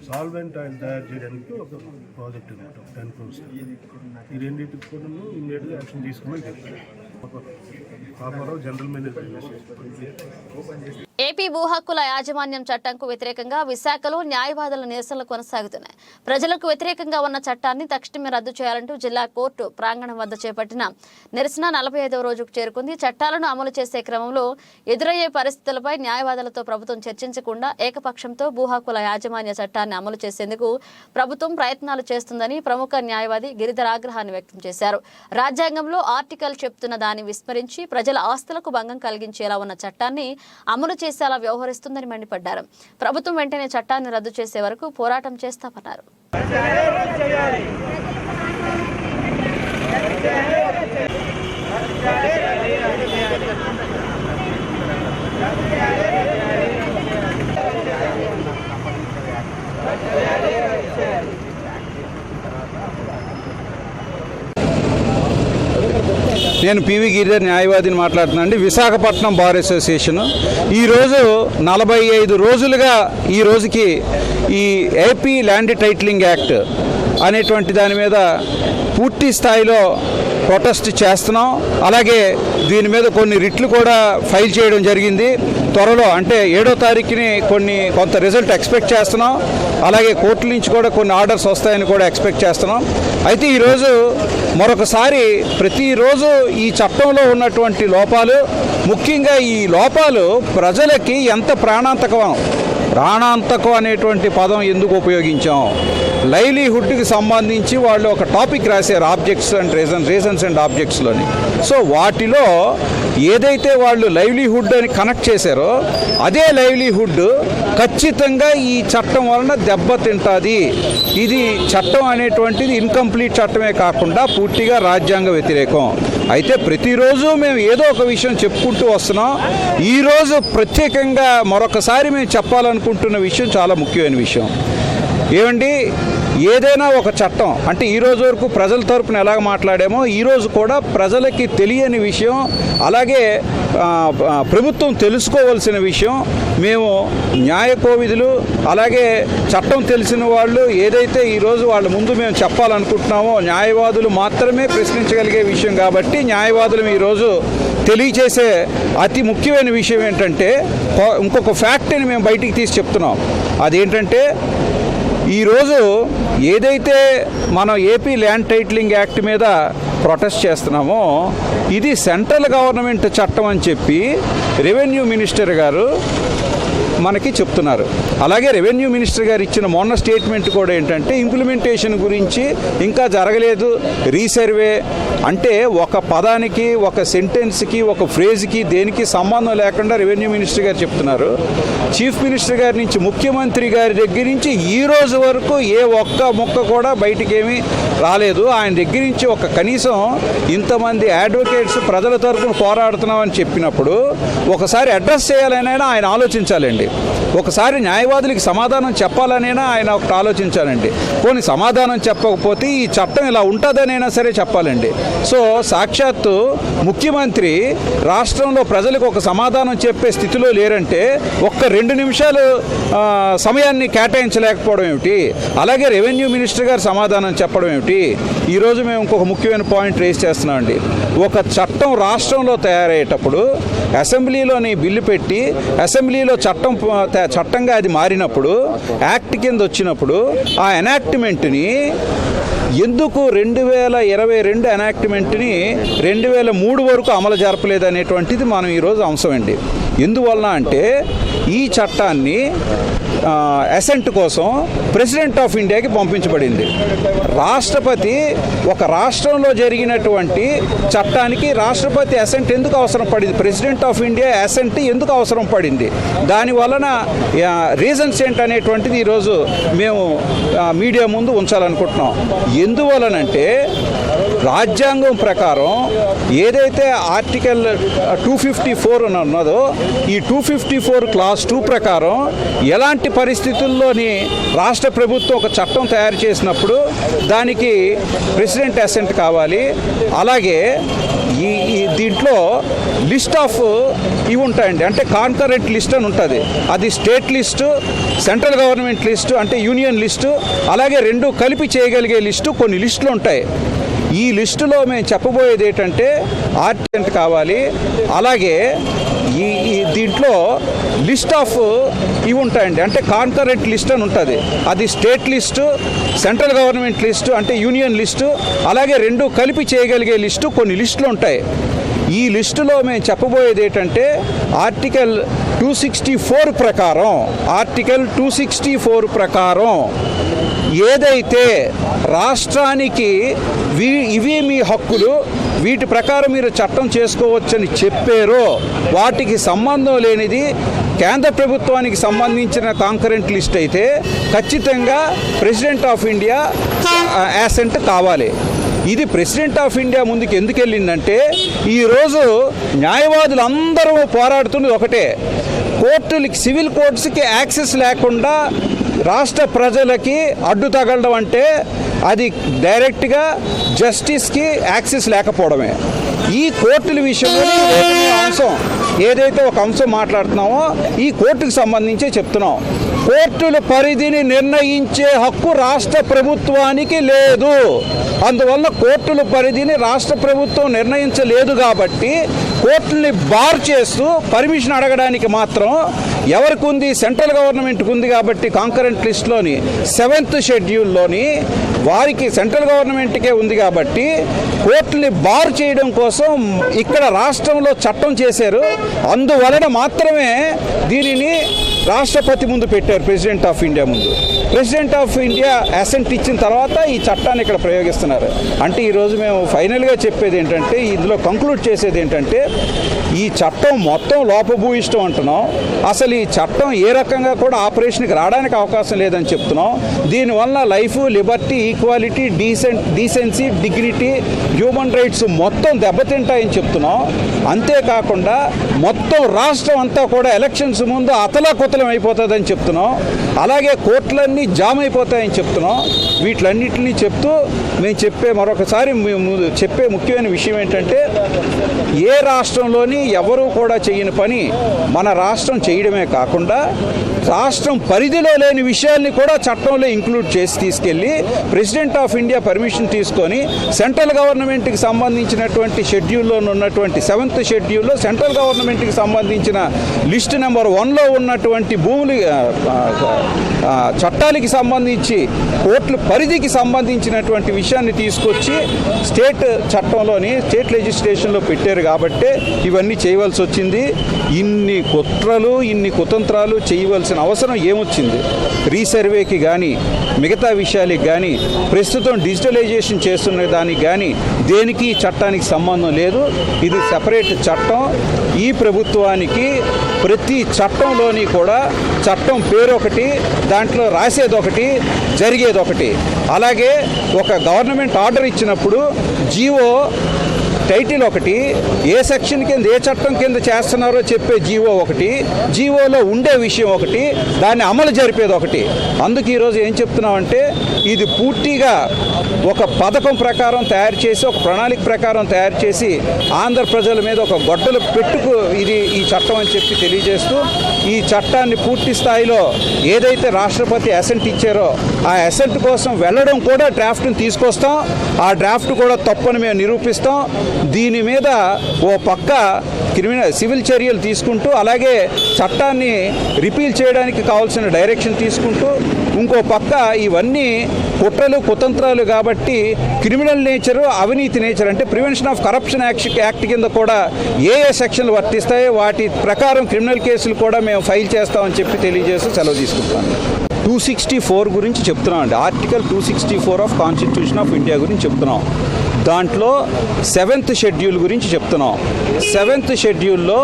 సాల్వెంట్ ఆయిల్ తయారు చేయడానికి ఒక ప్రాజెక్ట్ అనమాట 10 crores. ఈ రెండింటికి కూడా ఇమీడియట్గా యాక్షన్ తీసుకోమని చెప్పారు. General manager. ఏపీ భూ హక్కుల యాజమాన్యం చట్టంకు వ్యతిరేకంగా విశాఖలో న్యాయవాదుల నిరసనలు కొనసాగుతున్నాయి. ప్రజలకు వ్యతిరేకంగా ఉన్న చట్టాన్ని తక్షణమే రద్దు చేయాలంటూ జిల్లా కోర్టు ప్రాంగణం వద్ద చేపట్టిన నిరసన 45వ రోజుకు చేరుకుంది. చట్టాలను అమలు చేసే క్రమంలో ఎదురయ్యే పరిస్థితులపై న్యాయవాదులతో ప్రభుత్వం చర్చించకుండా ఏకపక్షంతో భూ హక్కుల యాజమాన్య చట్టాన్ని అమలు చేసేందుకు ప్రభుత్వం ప్రయత్నాలు చేస్తుందని ప్రముఖ న్యాయవాది గిరిధర్ ఆగ్రహాన్ని వ్యక్తం చేశారు. రాజ్యాంగంలో ఆర్టికల్ చెప్తున్న దాన్ని విస్మరించి ప్రజల ఆస్తులకు భంగం కలిగించేలా ఉన్న చట్టాన్ని అమలు చేసేలా వ్యవహరిస్తుందని మండిపడ్డారు. ప్రభుత్వం వెంటనే చట్టాన్ని రద్దు చేసే వరకు పోరాటం చేస్తామన్నారు. నేను పివి గిరిధర్ న్యాయవాదిని మాట్లాడుతున్నానండి. విశాఖపట్నం బార్ అసోసియేషన్ ఈరోజు 45 రోజులుగా ఈ రోజుకి ఈ ఏపీ ల్యాండ్ టైటిలింగ్ యాక్ట్ అనేటువంటి దాని మీద పూర్తి స్థాయిలో ప్రొటెస్ట్ చేస్తున్నాం. అలాగే దీని మీద కొన్ని రిట్లు కూడా ఫైల్ చేయడం జరిగింది. త్వరలో అంటే 7వ తారీఖుని కొంత రిజల్ట్ ఎక్స్పెక్ట్ చేస్తున్నాం. అలాగే కోర్టుల నుంచి కూడా కొన్ని ఆర్డర్స్ వస్తాయని కూడా ఎక్స్పెక్ట్ చేస్తున్నాం. అయితే ఈరోజు మరొకసారి ప్రతిరోజు ఈ చట్టంలో ఉన్నటువంటి లోపాలు, ముఖ్యంగా ఈ లోపాలు ప్రజలకి ఎంత ప్రాణాంతకం అనేటువంటి పదం ఎందుకు ఉపయోగించాం? లైవ్లీహుడ్కి సంబంధించి వాళ్ళు ఒక టాపిక్ రాశారు, ఆబ్జెక్ట్స్ అండ్ రీజన్స్ అండ్ ఆబ్జెక్ట్స్లోని. సో వాటిలో ఏదైతే వాళ్ళు లైవ్లీహుడ్ అని కనెక్ట్ చేశారో అదే లైవ్లీహుడ్ ఖచ్చితంగా ఈ చట్టం వలన దెబ్బతింటుంది. ఇది చట్టం అనేటువంటిది ఇన్కంప్లీట్ చట్టమే కాకుండా పూర్తిగా రాజ్యాంగ వ్యతిరేకం. అయితే ప్రతిరోజు మేము ఏదో ఒక విషయం చెప్పుకుంటూ వస్తున్నాం. ఈరోజు ప్రత్యేకంగా మరొకసారి మేము చెప్పాలనుకుంటున్న విషయం చాలా ముఖ్యమైన విషయం. ఏమండి, ఏదైనా ఒక చట్టం అంటే ఈ రోజు వరకు ప్రజల తరపున ఎలాగ మాట్లాడామో ఈరోజు కూడా ప్రజలకి తెలియని విషయం, అలాగే ప్రభుత్వం తెలుసుకోవాల్సిన విషయం, మేము న్యాయకోవిధులు అలాగే చట్టం తెలిసిన వాళ్ళు ఏదైతే ఈరోజు వాళ్ళ ముందు మేము చెప్పాలనుకుంటున్నామో న్యాయవాదులు మాత్రమే ప్రశ్నించగలిగే విషయం కాబట్టి న్యాయవాదులు ఈరోజు తెలియచేసే అతి ముఖ్యమైన విషయం ఏంటంటే ఇంకొక ఫ్యాక్ట్ని మేము బయటికి తీసి చెప్తున్నాం. అదేంటంటే ఈరోజు ఏదైతే మనం ఏపీ ల్యాండ్ టైటిలింగ్ యాక్ట్ మీద ప్రొటెస్ట్ చేస్తున్నామో ఇది సెంట్రల్ గవర్నమెంట్ చట్టం అని చెప్పి రెవెన్యూ మినిస్టర్ గారు మనకి చెప్తున్నారు. అలాగే రెవెన్యూ మినిస్టర్ గారు ఇచ్చిన మొన్న స్టేట్మెంట్ కూడా ఏంటంటే ఇంప్లిమెంటేషన్ గురించి ఇంకా జరగలేదు, రీసర్వే అంటే ఒక పదానికి, ఒక సెంటెన్స్కి, ఒక ఫ్రేజ్కి దేనికి సంబంధం లేకుండా రెవెన్యూ మినిస్టర్ గారు చెప్తున్నారు. చీఫ్ మినిస్టర్ గారి నుంచి, ముఖ్యమంత్రి గారి దగ్గర నుంచి ఈ రోజు వరకు ఏ ఒక్క ముక్క కూడా బయటికేమీ రాలేదు. ఆయన దగ్గర నుంచి ఒక కనీసం ఇంతమంది అడ్వకేట్స్ ప్రజల తరఫున పోరాడుతున్నామని చెప్పినప్పుడు ఒకసారి అడ్రస్ చేయాలనైనా ఆయన ఆలోచించాలండి. ఒకసారి న్యాయవాదులకి సమాధానం చెప్పాలనైనా ఆయన ఒకటి ఆలోచించాలండి. కొన్ని సమాధానం చెప్పకపోతే ఈ చట్టం ఇలా ఉంటుందనైనా సరే చెప్పాలండి. సో సాక్షాత్తు ముఖ్యమంత్రి రాష్ట్రంలో ప్రజలకు ఒక సమాధానం చెప్పే స్థితిలో లేరంటే ఒక్క 2 నిమిషాలు సమయాన్ని కేటాయించలేకపోవడం ఏమిటి? అలాగే రెవెన్యూ మినిస్టర్ గారు సమాధానం చెప్పడం ఏమిటి? ఈరోజు మేము ఇంకొక ముఖ్యమైన పాయింట్ రేస్ చేస్తున్నామండి. ఒక చట్టం రాష్ట్రంలో తయారయ్యేటప్పుడు అసెంబ్లీలోని బిల్లు పెట్టి అసెంబ్లీలో చట్టంగా అది మారినప్పుడు, యాక్ట్ కింద వచ్చినప్పుడు ఆ ఎనాక్ట్మెంట్ని ఎందుకు 2022 ఎనాక్ట్మెంట్ని 2003 వరకు అమలు జరపలేదు అనేటువంటిది మనం ఈరోజు అంశం అండి. ఎందువలన అంటే ఈ చట్టాన్ని అసెంట్ కోసం ప్రెసిడెంట్ ఆఫ్ ఇండియాకి పంపించబడింది. రాష్ట్రపతి ఒక రాష్ట్రంలో జరిగినటువంటి చట్టానికి రాష్ట్రపతి అసెంట్ ఎందుకు అవసరం పడింది? ప్రెసిడెంట్ ఆఫ్ ఇండియా అసెంట్ ఎందుకు అవసరం పడింది? దాని వలన రీజన్స్ ఏంటనేటువంటిది ఈరోజు మేము మీడియా ముందు ఉంచాలనుకుంటున్నాం. ఎందువలనంటే రాజ్యాంగం ప్రకారం ఏదైతే ఆర్టికల్ 254 ఉన్నదో ఈ 254 క్లాస్ 2 ప్రకారం ఎలాంటి పరిస్థితుల్లోని రాష్ట్ర ప్రభుత్వం ఒక చట్టం తయారు చేసినప్పుడు దానికి ప్రెసిడెంట్ అసెంట్ కావాలి. అలాగే ఈ దీంట్లో లిస్ట్ ఆఫ్ ఇవి ఉంటాయండి. అంటే కాన్కరెంట్ లిస్ట్ అని ఉంటుంది. అది state list, central government list అంటే యూనియన్ లిస్టు, అలాగే 2 కలిపి చేయగలిగే లిస్టు, కొన్ని లిస్టులు ఉంటాయి. ఈ లిస్టులో మేము చెప్పబోయేది ఏంటంటే ఆర్టికల్ కావాలి. అలాగే దీంట్లో లిస్ట్ ఆఫ్ ఇవి ఉంటాయండి. అంటే కాన్కరెంట్ లిస్ట్ అని ఉంటుంది. అది state list, central government list అంటే యూనియన్ లిస్టు, అలాగే 2 కలిపి చేయగలిగే లిస్టు, కొన్ని లిస్టులు ఉంటాయి. ఈ లిస్టులో మేము చెప్పబోయేది ఏంటంటే ఆర్టికల్ 264 ప్రకారం, ఆర్టికల్ 264 ప్రకారం ఏదైతే రాష్ట్రానికి ఇవి మీ హక్కులు, వీటి ప్రకారం మీరు చట్టం చేసుకోవచ్చని చెప్పారో వాటికి సంబంధం లేనిది కేంద్ర ప్రభుత్వానికి సంబంధించిన కాంకరెంట్ లిస్ట్ అయితే ఖచ్చితంగా ప్రెసిడెంట్ ఆఫ్ ఇండియా అసెంట్ కావాలి. ఇది ప్రెసిడెంట్ ఆఫ్ ఇండియా ముందుకు ఎందుకు వెళ్ళిందంటే ఈరోజు న్యాయవాదులు అందరూ పోరాడుతున్నది ఒకటే, కోర్టులకి, సివిల్ కోర్ట్స్కి యాక్సెస్ లేకుండా రాష్ట్ర ప్రజలకి అడ్డు తగలడం అంటే అది డైరెక్ట్గా జస్టిస్కి యాక్సెస్ లేకపోవడమే. ఈ కోర్టుల విషయంలో అంశం ఏదైతే ఒక అంశం మాట్లాడుతున్నామో ఈ కోర్టుకు సంబంధించే చెప్తున్నాం. కోర్టుల పరిధిని నిర్ణయించే హక్కు రాష్ట్ర ప్రభుత్వానికి లేదు. అందువల్ల కోర్టుల పరిధిని రాష్ట్ర ప్రభుత్వం నిర్ణయించలేదు కాబట్టి కోర్టుల్ని బార్ చేస్తూ పర్మిషన్ అడగడానికి మాత్రం ఎవరికి ఉంది? సెంట్రల్ గవర్నమెంట్కి ఉంది. కాబట్టి కాంకరెంట్ లిస్ట్లోని 7th షెడ్యూల్లోని వారికి సెంట్రల్ గవర్నమెంట్కే ఉంది. కాబట్టి కోర్టుని బార్ చేయడం కోసం ఇక్కడ రాష్ట్రంలో చట్టం చేశారు. అందువలన మాత్రమే దీనిని రాష్ట్రపతి ముందు పెట్టారు, ప్రెసిడెంట్ ఆఫ్ ఇండియా ముందు. ప్రెసిడెంట్ ఆఫ్ ఇండియా అసెంట్ ఇచ్చిన తర్వాత ఈ చట్టాన్ని ఇక్కడ ప్రయోగిస్తున్నారు. అంటే ఈరోజు మేము ఫైనల్గా చెప్పేది ఏంటంటే, ఇందులో కంక్లూడ్ చేసేది ఏంటంటే, ఈ చట్టం మొత్తం లోపభూయిష్టం అంటున్నాం. అసలు ఈ చట్టం ఏ రకంగా కూడా ఆపరేషన్కి రావడానికి అవకాశం లేదని చెప్తున్నాం. దీనివల్ల life, Liberty, equality, decency, dignity, human rights మొత్తం దెబ్బతింటాయని చెప్తున్నాం. అంతేకాకుండా మొత్తం రాష్ట్రం అంతా కూడా ఎలక్షన్స్ ముందు అతలాకుతలం అయిపోతుందని చెప్తున్నాం. అలాగే కోర్టులన్నీ జామ్ అయిపోతాయని చెప్తున్నాం. వీటిలన్నింటినీ చెప్తూ మేము మరొకసారి చెప్పే ముఖ్యమైన విషయం ఏంటంటే, ఏ రాష్ట్రంలోని ఎవరూ కూడా చేయని పని మన రాష్ట్రం చేయడమే కాకుండా రాష్ట్రం పరిధిలో లేని విషయాల్ని కూడా చట్టంలో ఇంక్లూడ్ చేసి తీసుకెళ్ళి ప్రెసిడెంట్ ఆఫ్ ఇండియా పర్మిషన్ తీసుకొని సెంట్రల్ గవర్నమెంట్కి సంబంధించినటువంటి షెడ్యూల్లో ఉన్నటువంటి 7th షెడ్యూల్లో సెంట్రల్ గవర్నమెంట్కి సంబంధించిన లిస్ట్ నెంబర్ 1లో ఉన్నటువంటి భూములు చట్టాలకి సంబంధించి కోర్టులు పరిధికి సంబంధించినటువంటి విషయాన్ని తీసుకొచ్చి స్టేట్ చట్టంలోని స్టేట్ లెజిస్లేషన్లో పెట్టారు కాబట్టి ఇవన్నీ చేయవలసి వచ్చింది. ఇన్ని కుట్రలు ఇన్ని కుతంత్రాలు చేయవలసిన అవసరం ఏమొచ్చింది? రీసర్వేకి కానీ మిగతా విషయాలకు కానీ ప్రస్తుతం డిజిటలైజేషన్ చేస్తున్న దానికి కానీ దేనికి చట్టానికి సంబంధం లేదు. ఇది సెపరేట్ చట్టం. ఈ ప్రభుత్వానికి ప్రతి చట్టంలోని కూడా చట్టం పేరు ఒకటి, దాంట్లో రాసేదొకటి, జరిగేదొకటి. అలాగే ఒక గవర్నమెంట్ ఆర్డర్ ఇచ్చినప్పుడు జీవో టైటిల్ ఒకటి, ఏ సెక్షన్ కింద ఏ చట్టం కింద చేస్తున్నారో చెప్పే జీవో ఒకటి, జీవోలో ఉండే విషయం ఒకటి, దాన్ని అమలు జరిపేది ఒకటి. అందుకు ఈరోజు ఏం చెప్తున్నామంటే ఇది పూర్తిగా ఒక పథకం ప్రకారం తయారు చేసి, ఒక ప్రణాళిక ప్రకారం తయారు చేసి ఆంధ్ర ప్రజల మీద ఒక గొడ్డలు పెట్టుకు ఇది ఈ చట్టం అని చెప్పి తెలియజేస్తూ, ఈ చట్టాన్ని పూర్తి స్థాయిలో ఏదైతే రాష్ట్రపతి అసెంట్ ఇచ్చారో ఆ అసెంట్ కోసం వెళ్ళడం కూడా డ్రాఫ్ట్ని తీసుకొస్తాం. ఆ డ్రాఫ్ట్ కూడా తప్పని మేము నిరూపిస్తాం. దీని మీద ఓ పక్క సివిల్ చర్యలు తీసుకుంటూ, అలాగే చట్టాన్ని రిపీల్ చేయడానికి కావాల్సిన డైరెక్షన్ తీసుకుంటూ, ఇంకో పక్క ఇవన్నీ కుట్రలు కుతంత్రాలు కాబట్టి క్రిమినల్ నేచరు, అవినీతి నేచర్ అంటే ప్రివెన్షన్ ఆఫ్ కరప్షన్ యాక్ట్ కింద కూడా ఏ సెక్షన్లు వర్తిస్తాయో వాటి ప్రకారం క్రిమినల్ కేసులు కూడా మేము ఫైల్ చేస్తామని చెప్పి తెలియజేస్తూ సెలవు తీసుకుంటాం. 264 గురించి చెప్తున్నాం అండి. Article 264 of constitution of India గురించి చెప్తున్నాం. దాంట్లో 7th షెడ్యూల్ గురించి చెప్తున్నాం. 7th షెడ్యూల్లో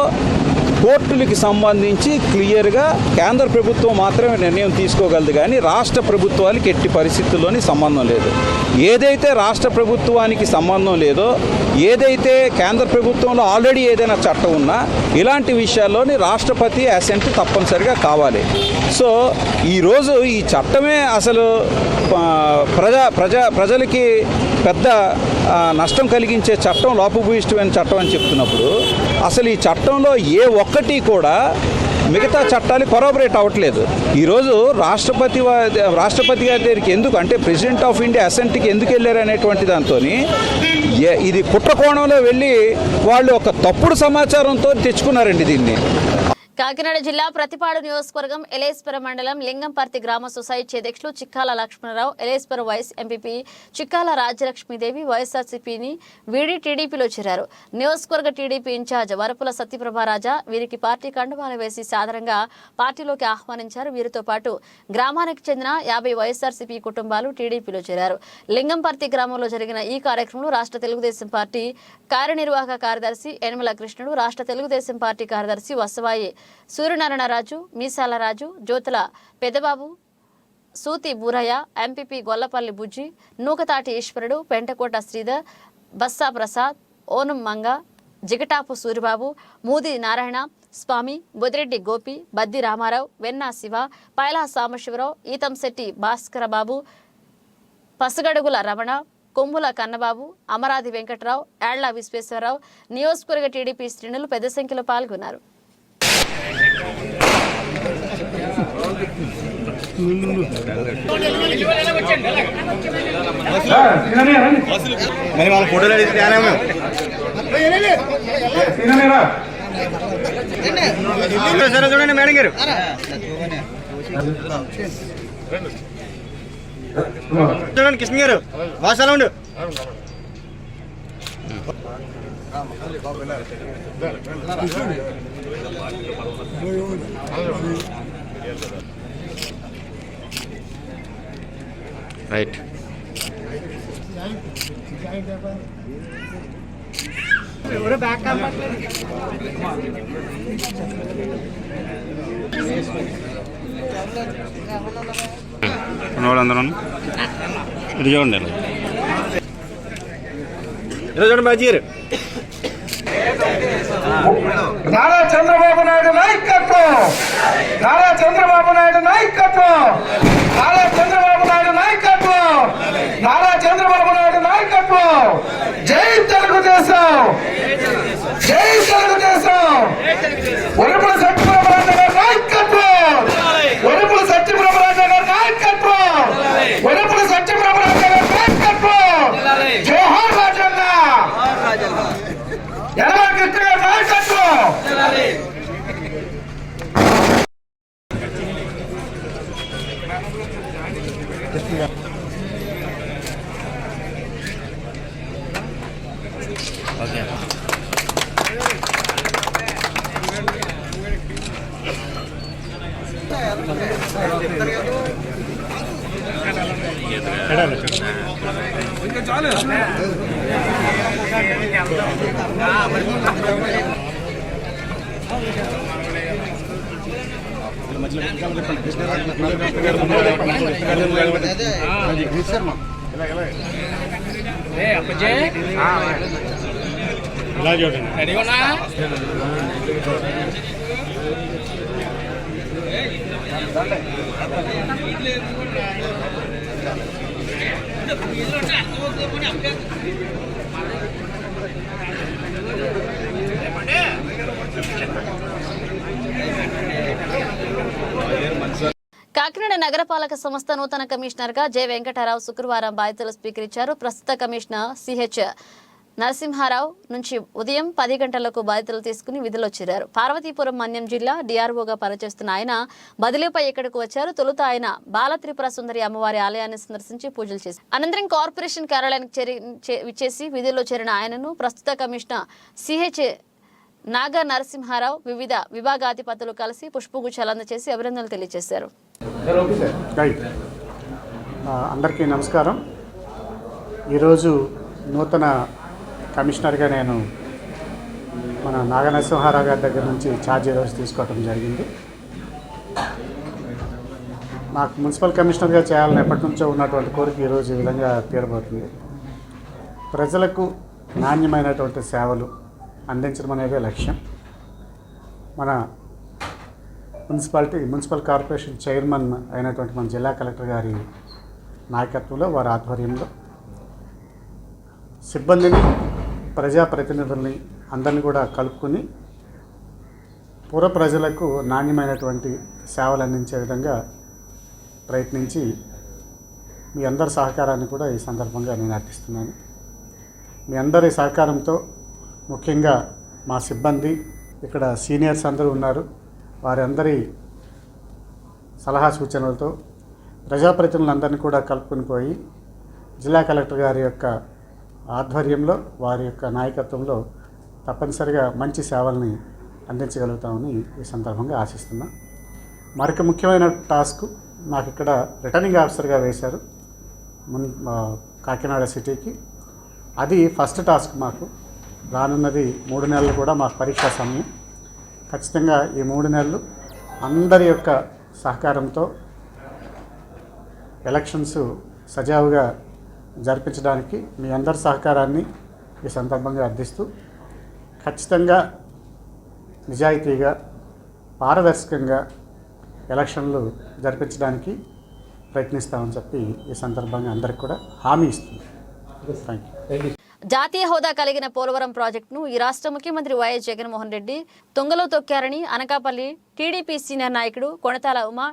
కోర్టులకి సంబంధించి క్లియర్గా కేంద్ర ప్రభుత్వం మాత్రమే నిర్ణయం తీసుకోగలదు, కానీ రాష్ట్ర ప్రభుత్వానికి ఎట్టి పరిస్థితుల్లోని సంబంధం లేదు. ఏదైతే రాష్ట్ర ప్రభుత్వానికి సంబంధం లేదో, ఏదైతే కేంద్ర ప్రభుత్వంలో ఆల్రెడీ ఏదైనా చట్టం ఉన్నా ఇలాంటి విషయాల్లోని రాష్ట్రపతి అసెంట్ తప్పనిసరిగా కావాలి. సో ఈరోజు ఈ చట్టమే అసలు ప్రజలకి పెద్ద నష్టం కలిగించే చట్టం, లోపభూయిష్టమైన చట్టం అని చెప్తున్నప్పుడు అసలు ఈ చట్టంలో ఏ ఒక్కటి కూడా మిగతా చట్టాలు కొరాబరేట్ అవ్వట్లేదు. ఈరోజు రాష్ట్రపతి గారి దగ్గరికి ఎందుకు అంటే ప్రెసిడెంట్ ఆఫ్ ఇండియా అసెంట్కి ఎందుకు వెళ్ళారు అనేటువంటి దాంతో ఇది కుట్ర కోణంలో వెళ్ళి వాళ్ళు ఒక తప్పుడు సమాచారంతో తెచ్చుకున్నారండి దీన్ని. కాకినాడ జిల్లా ప్రతిపాడు నియోజకవర్గం ఎలేస్పురం మండలం లింగంపర్తి గ్రామ సొసైటీ అధ్యక్షులు చిక్కాల లక్ష్మణరావు, ఎలేస్పురం వైస్ ఎంపీపీ చిక్కాల రాజ్యలక్ష్మీదేవి వైఎస్ఆర్సీపీని వీడి టీడీపీలో చేరారు. నియోజకవర్గ టీడీపీ ఇన్ఛార్జ్ వరపుల సత్యప్రభారాజా వీరికి పార్టీ కండువాలు వేసి సాధారణంగా పార్టీలోకి ఆహ్వానించారు. వీరితో పాటు గ్రామానికి చెందిన 50 వైఎస్ఆర్సీపీ కుటుంబాలు టీడీపీలో చేరారు. లింగంపర్తి గ్రామంలో జరిగిన ఈ కార్యక్రమంలో రాష్ట్ర తెలుగుదేశం పార్టీ కార్యనిర్వాహక కార్యదర్శి యనమల కృష్ణుడు, రాష్ట్ర తెలుగుదేశం పార్టీ కార్యదర్శి వసవాయి సూర్యనారాయణరాజు, మీసాల రాజు, జ్యోతుల పెదబాబు, సూతి బూరయ్య, ఎంపీపీ గొల్లపల్లి బుజ్జి, నూకతాటి ఈశ్వరుడు, పెంటకోట శ్రీధర్, బస్సా ప్రసాద్, ఓనం మంగ, జిగటాపు సూరిబాబు, మూది నారాయణ స్వామి, బొదిరెడ్డి గోపి, బద్ది రామారావు, వెన్నా శివ, పైలా సాంబశివరావు, ఈతంశెట్టి భాస్కరబాబు, పసుగడుగుల రమణ, కొమ్ముల కన్నబాబు, అమరాది వెంకట్రావు, ఏళ్ల విశ్వేశ్వరరావు, నియోజకవర్గ టీడీపీ శ్రేణులు పెద్ద సంఖ్యలో పాల్గొన్నారు. మరి వాళ్ళ ఫోటోలు అడిగితే చూడండి మేడం గారు. చూడండి కృష్ణ గారు వాసాలు ఉండు. రైట్. వాళ్ళందరూ ఇటు చూడండి. ఇలా చూడండి బాజీ గారు. నారా చంద్రబాబు నాయుడు నాయకత్వం, నారా చంద్రబాబు నాయుడు నాయకత్వం, నారా చంద్రబాబు నాయుడు నాయకత్వం, నారా చంద్రబాబు నాయుడు నాయకత్వం. జై తెలుగుదేశం, జై తెలుగుదేశం. వరపుల సత్యప్రభరాజు గారి నాయకత్వం, వరపుల సత్యప్రభరాజు గారి నాయకత్వం, వరపుల సత్యప్రభరాజు గారి నాయకత్వం. జోహార్ రాజన్న, యనమల కృష్ణ గారి నాయకత్వం. ఇలా చూడండి. కాకినాడ నగరపాలక సంస్థ నూతన కమిషనర్ గా జె వెంకటరావు శుక్రవారం బాధ్యతలు స్వీకరించారు. ప్రస్తుత కమిషనర్ సిహెచ్ నరసింహారావు నుంచి ఉదయం 10 గంటలకు బాధ్యతలు తీసుకుని విధుల్లో చేరారు. పార్వతీపురం మన్యం జిల్లా డిఆర్ఓగా పనిచేస్తున్న ఆయన బదిలీపై ఇక్కడకు వచ్చారు. తొలుత ఆయన బాల త్రిపుర సుందరి అమ్మవారి ఆలయాన్ని సందర్శించి పూజలు చేశారు. అనంతరం కార్పొరేషన్ కార్యాలయానికి విచ్చేసి విధుల్లో చేరిన ఆయనను ప్రస్తుత కమిషనర్ సిహెచ్ నాగ నరసింహారావు వివిధ విభాగాధిపతులు కలిసి పుష్పగుచ్చాలు అందజేసి అభినందనలు తెలియజేశారు. అందరికీ నమస్కారం. ఈరోజు నూతన కమిషనర్గా నేను మన నాగ నరసింహారావు గారి దగ్గర నుంచి ఛార్జ్ ఈరోజు తీసుకోవడం జరిగింది. నాకు మున్సిపల్ కమిషనర్గా చేయాలని ఎప్పటి నుంచో ఉన్నటువంటి కోరిక ఈరోజు ఈ విధంగా తీరబోతుంది. ప్రజలకు నాణ్యమైనటువంటి సేవలు అందించడం అనేదే లక్ష్యం. మన మున్సిపల్ కార్పొరేషన్ చైర్మన్ అయినటువంటి మన జిల్లా కలెక్టర్ గారి నాయకత్వంలో వారి ఆధ్వర్యంలో సిబ్బందిని ప్రజాప్రతినిధుల్ని అందరినీ కూడా కలుపుకొని పూర్వ ప్రజలకు నాణ్యమైనటువంటి సేవలు అందించే విధంగా ప్రయత్నించి మీ అందరి సహకారాన్ని కూడా ఈ సందర్భంగా నేను అర్థిస్తున్నాను. మీ అందరి సహకారంతో ముఖ్యంగా మా సిబ్బంది ఇక్కడ సీనియర్స్ అందరూ ఉన్నారు. వారందరి సలహా సూచనలతో ప్రజాప్రతినిధులందరినీ కూడా కలుపుకొని పోయి జిల్లా కలెక్టర్ గారి యొక్క ఆధ్వర్యంలో వారి యొక్క నాయకత్వంలో తప్పనిసరిగా మంచి సేవల్ని అందించగలుగుతామని ఈ సందర్భంగా ఆశిస్తున్నా. మరొక ముఖ్యమైన టాస్క్ నాకు ఇక్కడ రిటర్నింగ్ ఆఫీసర్గా వేశారు కాకినాడ సిటీకి. అది ఫస్ట్ టాస్క్. మాకు రానున్నది 3 నెలలు కూడా మాకు పరీక్షా సమయం. ఖచ్చితంగా ఈ 3 నెలలు అందరి యొక్క సహకారంతో ఎలక్షన్స్ సజావుగా జరిపించడానికి మీ అందరి సహకారాన్ని ఈ సందర్భంగా అర్థిస్తూ ఖచ్చితంగా నిజాయితీగా పారదర్శకంగా ఎలక్షన్లు జరిపించడానికి ప్రయత్నిస్తామని చెప్పి ఈ సందర్భంగా అందరికి కూడా హామీ ఇస్తుంది. Thank you. జాతీయ హోదా కలిగిన పోలవరం ప్రాజెక్టును ఈ రాష్ట్ర ముఖ్యమంత్రి వైఎస్ జగన్మోహన్ రెడ్డి తొంగలో తొక్కారని అనకాపల్లి టీడీపీ సీనియర్ నాయకుడు కొణతాల ఉమా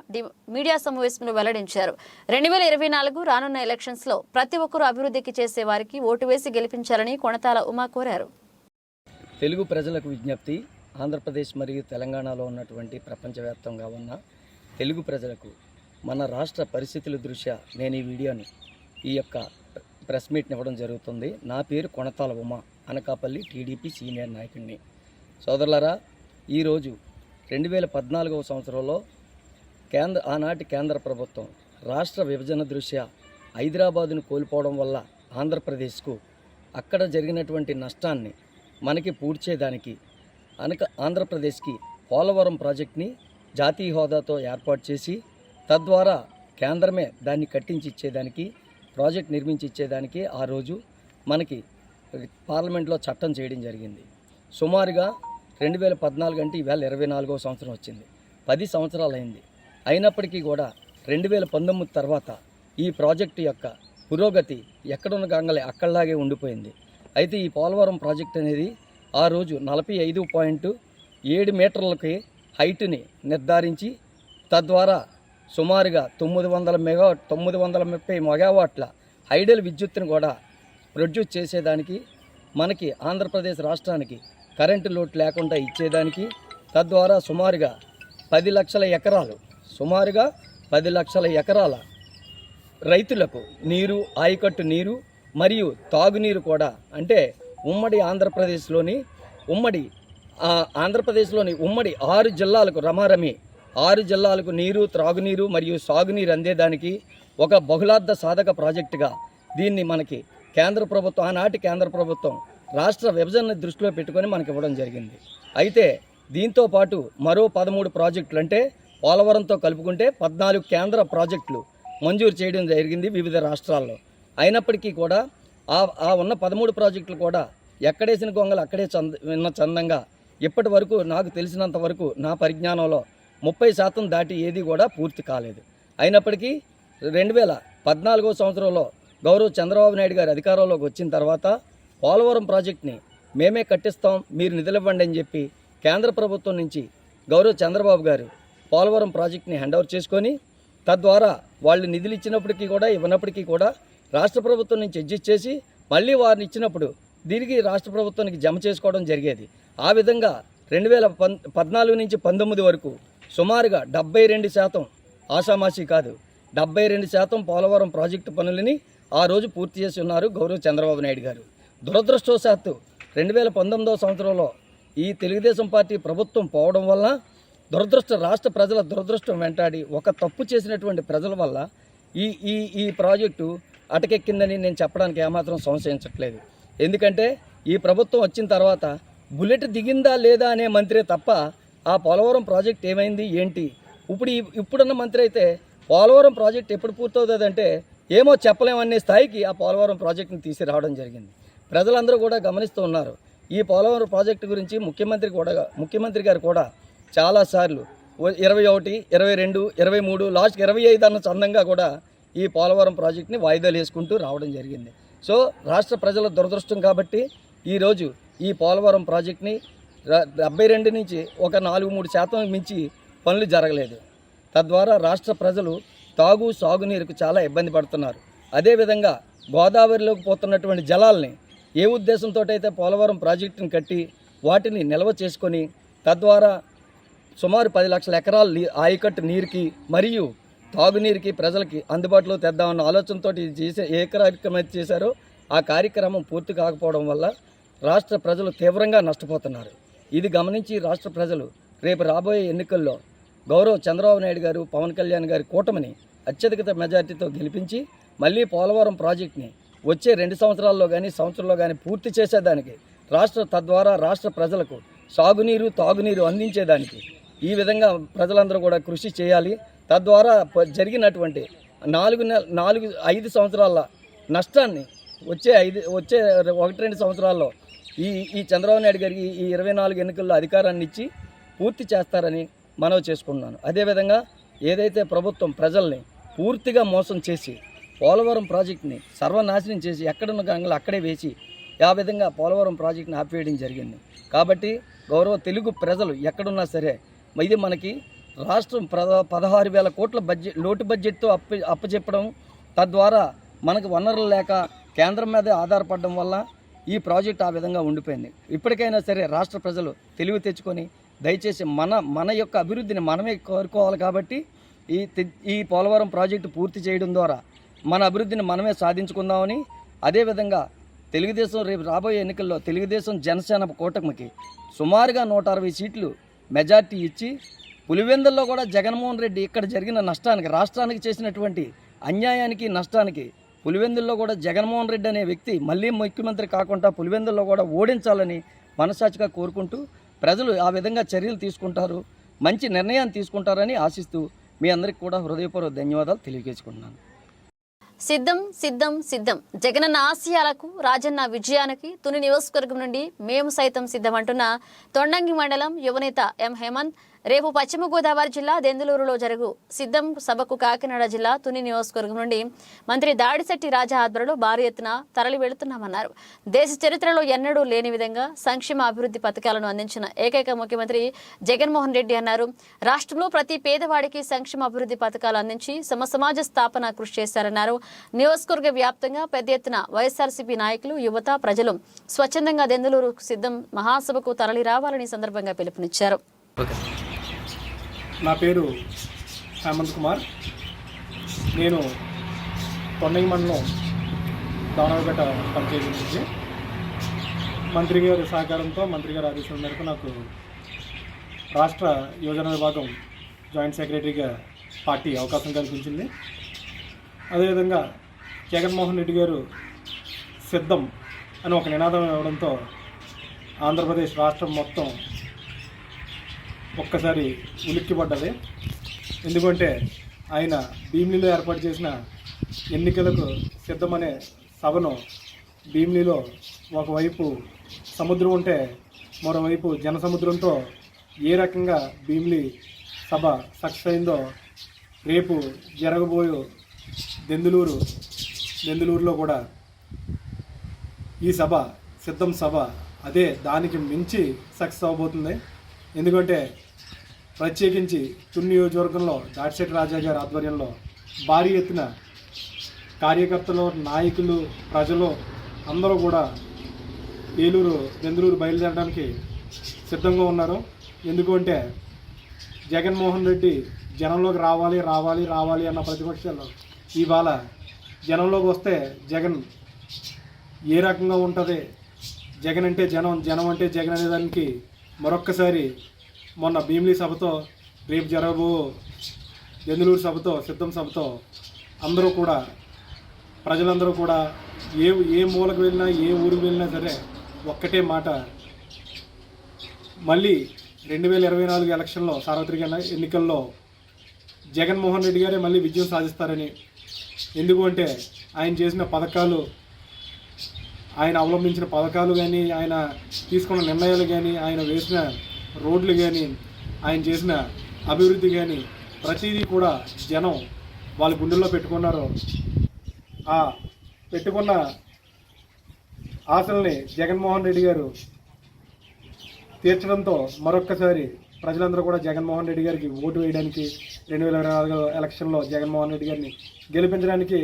మీడియా సమావేశంలో వెల్లడించారు. 2024 రానున్న ఎలక్షన్స్లో ప్రతి ఒక్కరూ అభివృద్ధికి చేసే వారికి ఓటు వేసి గెలిపించాలని కొణతాల ఉమా కోరారు. తెలుగు ప్రజలకు విజ్ఞప్తి. ఆంధ్రప్రదేశ్ మరియు తెలంగాణలో ఉన్నటువంటి ప్రపంచవ్యాప్తంగా ఉన్న తెలుగు ప్రజలకు మన రాష్ట్ర పరిస్థితుల దృష్ట్యా నేను ఈ వీడియోని ఈ యొక్క ప్రెస్ మీట్ని ఇవ్వడం జరుగుతుంది. నా పేరు కొణతాల ఉమా, అనకాపల్లి టీడీపీ సీనియర్ నాయకుడిని. సోదరులారా, ఈరోజు 2014వ సంవత్సరంలో ఆనాటి కేంద్ర ప్రభుత్వం రాష్ట్ర విభజన దృష్ట్యా హైదరాబాదును కోల్పోవడం వల్ల ఆంధ్రప్రదేశ్కు అక్కడ జరిగినటువంటి నష్టాన్ని మనకి పూడ్చేదానికి ఆంధ్రప్రదేశ్కి పోలవరం ప్రాజెక్ట్ని జాతీయ హోదాతో ఏర్పాటు చేసి తద్వారా కేంద్రమే దాన్ని కట్టించి ఇచ్చేదానికి ప్రాజెక్ట్ నిర్మించి ఇచ్చేదానికి ఆ రోజు మనకి పార్లమెంట్లో చట్టం చేయడం జరిగింది. సుమారుగా 2014 అంటే ఈవేళ 24వ సంవత్సరం వచ్చింది. 10 సంవత్సరాలు అయింది. అయినప్పటికీ కూడా 2019 తర్వాత ఈ ప్రాజెక్టు యొక్క పురోగతి ఎక్కడున్న గంగలే అక్కడలాగే ఉండిపోయింది. అయితే ఈ పోలవరం ప్రాజెక్ట్ అనేది ఆ రోజు 45.7 మీటర్లకి హైట్ని నిర్ధారించి తద్వారా సుమారుగా 930 మెగావాట్ల హైడల్ విద్యుత్తును కూడా ప్రొడ్యూస్ చేసేదానికి మనకి ఆంధ్రప్రదేశ్ రాష్ట్రానికి కరెంటు లోటు లేకుండా ఇచ్చేదానికి తద్వారా సుమారుగా 10 లక్షల ఎకరాల రైతులకు నీరు, ఆయకట్టు నీరు మరియు తాగునీరు కూడా, అంటే ఉమ్మడి ఆంధ్రప్రదేశ్లోని ఉమ్మడి 6 జిల్లాలకు రమారమి 6 జిల్లాలకు నీరు, త్రాగునీరు మరియు సాగునీరు అందేదానికి ఒక బహుళార్థ సాధక ప్రాజెక్టుగా దీన్ని మనకి కేంద్ర ప్రభుత్వం, ఆనాటి కేంద్ర ప్రభుత్వం రాష్ట్ర విభజనని దృష్టిలో పెట్టుకొని మనకి ఇవ్వడం జరిగింది. అయితే దీంతో పాటు మరో 13 ప్రాజెక్టులు, అంటే పోలవరంతో కలుపుకుంటే 14 కేంద్ర ప్రాజెక్టులు మంజూరు చేయడం జరిగింది వివిధ రాష్ట్రాల్లో. అయినప్పటికీ కూడా ఆ ఉన్న 13 ప్రాజెక్టులు కూడా ఎక్కడేసిన గొంగలు అక్కడే చందంగా ఇప్పటి వరకు నాకు తెలిసినంత వరకు నా పరిజ్ఞానంలో 30% దాటి ఏది కూడా పూర్తి కాలేదు. అయినప్పటికీ 2014 సంవత్సరంలో గౌరవ చంద్రబాబు నాయుడు గారు అధికారంలోకి వచ్చిన తర్వాత పోలవరం ప్రాజెక్ట్ని మేమే కట్టిస్తాం, మీరు నిధులివ్వండి అని చెప్పి కేంద్ర ప్రభుత్వం నుంచి గౌరవ చంద్రబాబు గారు పోలవరం ప్రాజెక్ట్ని హ్యాండ్ ఓవర్ చేసుకొని, తద్వారా వాళ్ళు నిధులు ఇచ్చినప్పటికీ కూడా ఇవ్వనప్పటికీ కూడా రాష్ట్ర ప్రభుత్వం నుంచి అడ్జస్ట్ చేసి మళ్ళీ వారిని ఇచ్చినప్పుడు దీనికి రాష్ట్ర ప్రభుత్వానికి జమ చేసుకోవడం జరిగేది. ఆ విధంగా 2014 నుంచి 19 వరకు సుమారుగా 72%, ఆషామాషి కాదు 72% పోలవరం ప్రాజెక్టు పనులని ఆ రోజు పూర్తి చేసి ఉన్నారు గౌరవ చంద్రబాబు నాయుడు గారు. దురదృష్టవశాత్తు 2019 సంవత్సరంలో ఈ తెలుగుదేశం పార్టీ ప్రభుత్వం పోవడం వల్ల రాష్ట్ర ప్రజల దురదృష్టం వెంటాడి ఒక తప్పు చేసినటువంటి ప్రజల వల్ల ఈ ప్రాజెక్టు అటకెక్కిందని నేను చెప్పడానికి ఏమాత్రం సంశయించట్లేదు. ఎందుకంటే ఈ ప్రభుత్వం వచ్చిన తర్వాత బుల్లెట్ దిగిందా లేదా అనే మంత్రే తప్ప ఆ పోలవరం ప్రాజెక్ట్ ఏమైంది ఏంటి, ఇప్పుడున్న మంత్రి అయితే పోలవరం ప్రాజెక్ట్ ఎప్పుడు పూర్తవుతుందంటే ఏమో చెప్పలేమనే స్థాయికి ఆ పోలవరం ప్రాజెక్టుని తీసుకురావడం జరిగింది. ప్రజలందరూ కూడా గమనిస్తూ ఉన్నారు. ఈ పోలవరం ప్రాజెక్టు గురించి ముఖ్యమంత్రి గారు కూడా చాలాసార్లు 21, 22, 23, లాస్ట్ 25 అన్న చందంగా కూడా ఈ పోలవరం ప్రాజెక్టుని వాయిదాలు వేసుకుంటూ రావడం జరిగింది. సో రాష్ట్ర ప్రజల దురదృష్టం కాబట్టి ఈరోజు ఈ పోలవరం ప్రాజెక్ట్ని 72 నుంచి ఒక 4-3% మించి పనులు జరగలేదు. తద్వారా రాష్ట్ర ప్రజలు సాగునీరుకు చాలా ఇబ్బంది పడుతున్నారు. అదేవిధంగా గోదావరిలోకి పోతున్నటువంటి జలాల్ని ఏ ఉద్దేశంతో అయితే పోలవరం ప్రాజెక్టుని కట్టి వాటిని నిల్వ చేసుకొని తద్వారా సుమారు 10 లక్షల ఎకరాల ఆయకట్టు నీరుకి మరియు తాగునీరుకి ప్రజలకి అందుబాటులో తెద్దామన్న ఆలోచనతో ఏ కార్యక్రమం చేశారో ఆ కార్యక్రమం పూర్తి కాకపోవడం వల్ల రాష్ట్ర ప్రజలు తీవ్రంగా నష్టపోతున్నారు. ఇది గమనించి రాష్ట్ర ప్రజలు రేపు రాబోయే ఎన్నికల్లో గౌరవ చంద్రబాబు నాయుడు గారు, పవన్ కళ్యాణ్ గారి కూటమిని అత్యధిక మెజార్టీతో గెలిపించి మళ్ళీ పోలవరం ప్రాజెక్ట్ని వచ్చే 2 సంవత్సరాల్లో కానీ సంవత్సరంలో కానీ పూర్తి చేసేదానికి తద్వారా రాష్ట్ర ప్రజలకు సాగునీరు తాగునీరు అందించేదానికి ఈ విధంగా ప్రజలందరూ కూడా కృషి చేయాలి. తద్వారా జరిగినటువంటి 5 సంవత్సరాల నష్టాన్ని వచ్చే 1-2 సంవత్సరాల్లో ఈ చంద్రబాబు నాయుడు గారికి ఈ 24 ఎన్నికల్లో అధికారాన్ని ఇచ్చి పూర్తి చేస్తారని మనవి చేసుకుంటున్నాను. అదేవిధంగా ఏదైతే ప్రభుత్వం ప్రజల్ని పూర్తిగా మోసం చేసి పోలవరం ప్రాజెక్టుని సర్వనాశనం చేసి ఎక్కడున్న గంగలు అక్కడే వేసి ఆ విధంగా పోలవరం ప్రాజెక్టుని ఆపివేయడం జరిగింది. కాబట్టి గౌరవ తెలుగు ప్రజలు ఎక్కడున్నా సరే ఇది మనకి రాష్ట్రం 16,000 కోట్ల లోటు బడ్జెట్తో అప్పచెప్పడం, తద్వారా మనకు వనరులు లేక కేంద్రం మీద ఆధారపడడం వల్ల ఈ ప్రాజెక్ట్ ఆ విధంగా ఉండిపోయింది. ఇప్పటికైనా సరే రాష్ట్ర ప్రజలు తెలివి తెచ్చుకొని దయచేసి మన యొక్క అభివృద్ధిని మనమే కోరుకోవాలి. కాబట్టి ఈ పోలవరం ప్రాజెక్టు పూర్తి చేయడం ద్వారా మన అభివృద్ధిని మనమే సాధించుకుందామని, అదేవిధంగా తెలుగుదేశం రేపు రాబోయే ఎన్నికల్లో తెలుగుదేశం జనసేన కూటమికి సుమారుగా 160 సీట్లు మెజార్టీ ఇచ్చి పులివెందుల్లో కూడా జగన్మోహన్ రెడ్డి ఇక్కడ జరిగిన నష్టానికి, రాష్ట్రానికి చేసినటువంటి అన్యాయానికి నష్టానికి పులివెందుల్లో కూడా జగన్మోహన్ రెడ్డి అనే వ్యక్తి మళ్ళీ ముఖ్యమంత్రి కాకుండా పులివెందుల్లో కూడా ఓడించాలని మనసాక్షిగా కోరుకుంటూ ప్రజలు ఆ విధంగా చర్యలు తీసుకుంటారు, మంచి నిర్ణయాన్ని తీసుకుంటారని ఆశిస్తూ మీ అందరికీ కూడా హృదయపూర్వక ధన్యవాదాలు తెలియజేసుకుంటున్నాను. సిద్ధం సిద్ధం సిద్ధం జగనన్న ఆశయాలకు, రాజన్న విజయానికి తుని నియోజకవర్గం నుండి మేము సైతం సిద్ధం అంటున్న తొండంగి మండలం యువనేత ఎం హేమంత్ రేపు పశ్చిమ గోదావరి జిల్లా దెందులూరులో జరుగు సిద్ధం సభకు కాకినాడ జిల్లా తుని నియోజకవర్గం నుండి మంత్రి దాడిశెట్టి రాజా ఆధ్వర్యంలో భారీ ఎత్తున తరలి వెళుతున్నామన్నారు. దేశ చరిత్రలో ఎన్నడూ లేని విధంగా సంక్షేమ అభివృద్ధి పథకాలను అందించిన ఏకైక ముఖ్యమంత్రి జగన్మోహన్ రెడ్డి అన్నారు. రాష్ట్రంలో ప్రతి పేదవాడికి సంక్షేమ అభివృద్ధి పథకాలు అందించి సమాజ స్థాపన కృషి చేశారన్నారు. నియోజకవర్గ వ్యాప్తంగా పెద్ద ఎత్తున వైఎస్ఆర్సీపీ నాయకులు, యువత, ప్రజలు స్వచ్ఛందంగా దెందులూరు సిద్ధం మహాసభకు తరలి రావాలని సందర్భంగా పిలుపునిచ్చారు. నా పేరు హేమంత్ కుమార్. నేను తొండంగి మండలం దానవపేట పంచాయతీ నుంచి మంత్రి గారి సహకారంతో, మంత్రి గారి ఆదేశాల మేరకు నాకు రాష్ట్ర యోజన విభాగం జాయింట్ సెక్రటరీగా పార్టీ అవకాశం కల్పించింది. అదేవిధంగా జగన్మోహన్ రెడ్డి గారు సిద్ధం అని ఒక నినాదం ఇవ్వడంతో ఆంధ్రప్రదేశ్ రాష్ట్రం మొత్తం ఒక్కసారి ఉలిక్కిపడ్డది. ఎందుకంటే ఆయన భీమిలిలో ఏర్పాటు చేసిన ఎన్నికలకు సిద్ధమనే సభను భీమిలిలో ఒకవైపు సముద్రం ఉంటే మరోవైపు జనసముద్రంతో ఏ రకంగా భీమిలి సభ సక్సెస్ అయిందో రేపు జరగబోయే దెందులూరులో కూడా ఈ సభ సిద్ధం సభ అదే దానికి మించి సక్సెస్ అవ్వబోతుంది. ఎందుకంటే ప్రత్యేకించి తుని నియోజకవర్గంలో దాడిశెట్టి రాజా గారి ఆధ్వర్యంలో భారీ ఎత్తున కార్యకర్తలు, నాయకులు, ప్రజలు అందరూ కూడా దెందులూరు బయలుదేరడానికి సిద్ధంగా ఉన్నారు. ఎందుకంటే జగన్మోహన్ రెడ్డి జనంలోకి రావాలి అన్న ప్రతిపక్షాలు ఇవాళ జనంలోకి వస్తే జగన్ ఏ రకంగా ఉంటుంది, జగన్ అంటే జనం అంటే జగన్ అనే దానికి మరొక్కసారి మొన్న భీమిలి సభతో రేపు జరగబో దెందులూరు సభతో సిద్ధం సభతో అందరూ కూడా ప్రజలందరూ కూడా ఏ మూలకు వెళ్ళినా ఏ ఊరికి వెళ్ళినా సరే ఒక్కటే మాట, మళ్ళీ 2024 ఎలక్షన్లో సార్వత్రిక ఎన్నికల్లో జగన్మోహన్ రెడ్డి గారే మళ్ళీ విజయం సాధిస్తారని. ఎందుకంటే ఆయన చేసిన పథకాలు, ఆయన అవలంబించిన పథకాలు కానీ, ఆయన తీసుకున్న నిర్ణయాలు కానీ, ఆయన వేసిన రోడ్లు కానీ, ఆయన చేసిన అభివృద్ధి కానీ ప్రతిదీ కూడా జనం వాళ్ళ గుండెల్లో పెట్టుకున్నారు. ఆ పెట్టుకున్న ఆశల్ని జగన్మోహన్ రెడ్డి గారు తీర్చడంతో మరొక్కసారి ప్రజలందరూ కూడా జగన్మోహన్ రెడ్డి గారికి ఓటు వేయడానికి 2024 ఎలక్షన్లో జగన్మోహన్ రెడ్డి గారిని గెలిపించడానికి,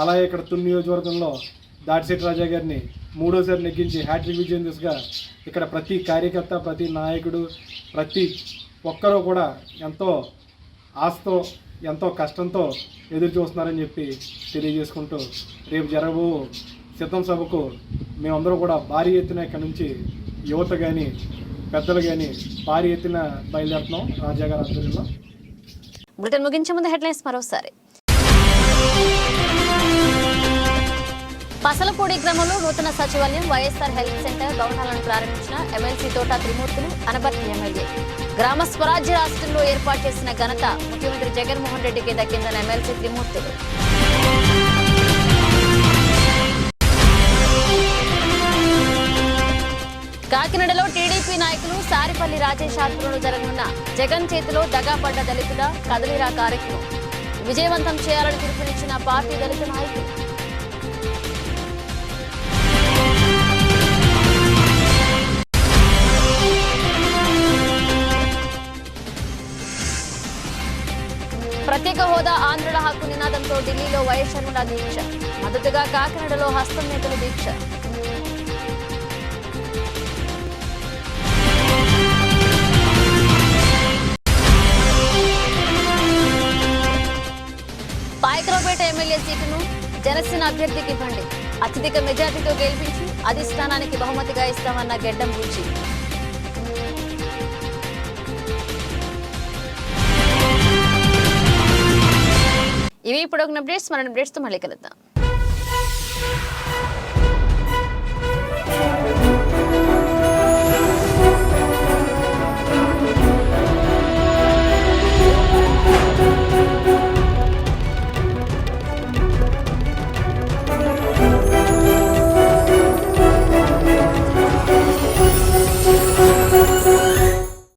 అలాగే ఇక్కడ తుని నియోజకవర్గంలో దాడిశెట్టి రాజా గారిని మూడోసారి నెగ్గించి హ్యాట్రిక్ విజయం దిశగా ఇక్కడ ప్రతి కార్యకర్త, ప్రతి నాయకుడు, ప్రతి ఒక్కరూ కూడా ఎంతో ఆశతో, ఎంతో కష్టంతో ఎదురు చూస్తున్నారని చెప్పి తెలియజేసుకుంటూ రేపు జరగబో సిద్ధం సభకు మేమందరూ కూడా భారీ ఎత్తున ఇక్కడ నుంచి యువత కానీ, పెద్దలు కానీ భారీ ఎత్తున బయలుదేరుతున్నాం రాజా గారి ఆధ్వర్యంలో. బులెటిన్ ముగించే ముందు హెడ్లైన్స్ మరోసారి. పసలపూడి గ్రామంలో నూతన సచివాలయం, వైఎస్ఆర్ హెల్త్ సెంటర్ భవనాలను ప్రారంభించిన ఎమ్మెల్సీ తోట త్రిమూర్తులు, అనపర్తి ఎమ్మెల్యే. గ్రామ స్వరాజ్య రాష్ట్రంలో ఏర్పాటు చేసిన ఘనత ముఖ్యమంత్రి జగన్మోహన్ రెడ్డికి దక్కిందన్న ఎమ్మెల్సీ త్రిమూర్తులు. కాకినాడలో టీడీపీ నాయకులు సారిపల్లి రాజేష్ ఆధ్వర్యంలో జరగనున్న జగన్ చేతిలో దగాపడ్డ దళితుల కదలిరా కార్యక్రమం విజయవంతం చేయాలని పిలుపునిచ్చిన పార్టీ దళిత నాయకులు. ప్రత్యేక హోదా ఆంధ్రుల హక్కు నినాదంతో ఢిల్లీలో వైఎస్ షర్మిల దీక్ష, మద్దతుగా కాకినాడలో హస్తం నేతలు దీక్ష. పాయకరావుపేట ఎమ్మెల్యే సీటును జనసేన అభ్యర్థికి ఇవ్వండి, అత్యధిక మెజార్టీతో గెలిపించి అధిష్టానానికి బహుమతిగా ఇస్తామన్న గెడ్డం బుచ్చి. ఇవి ఇప్పుడు ఒక అప్డేట్స్, మన అప్డేట్స్తో మళ్ళీ కలుద్దాం.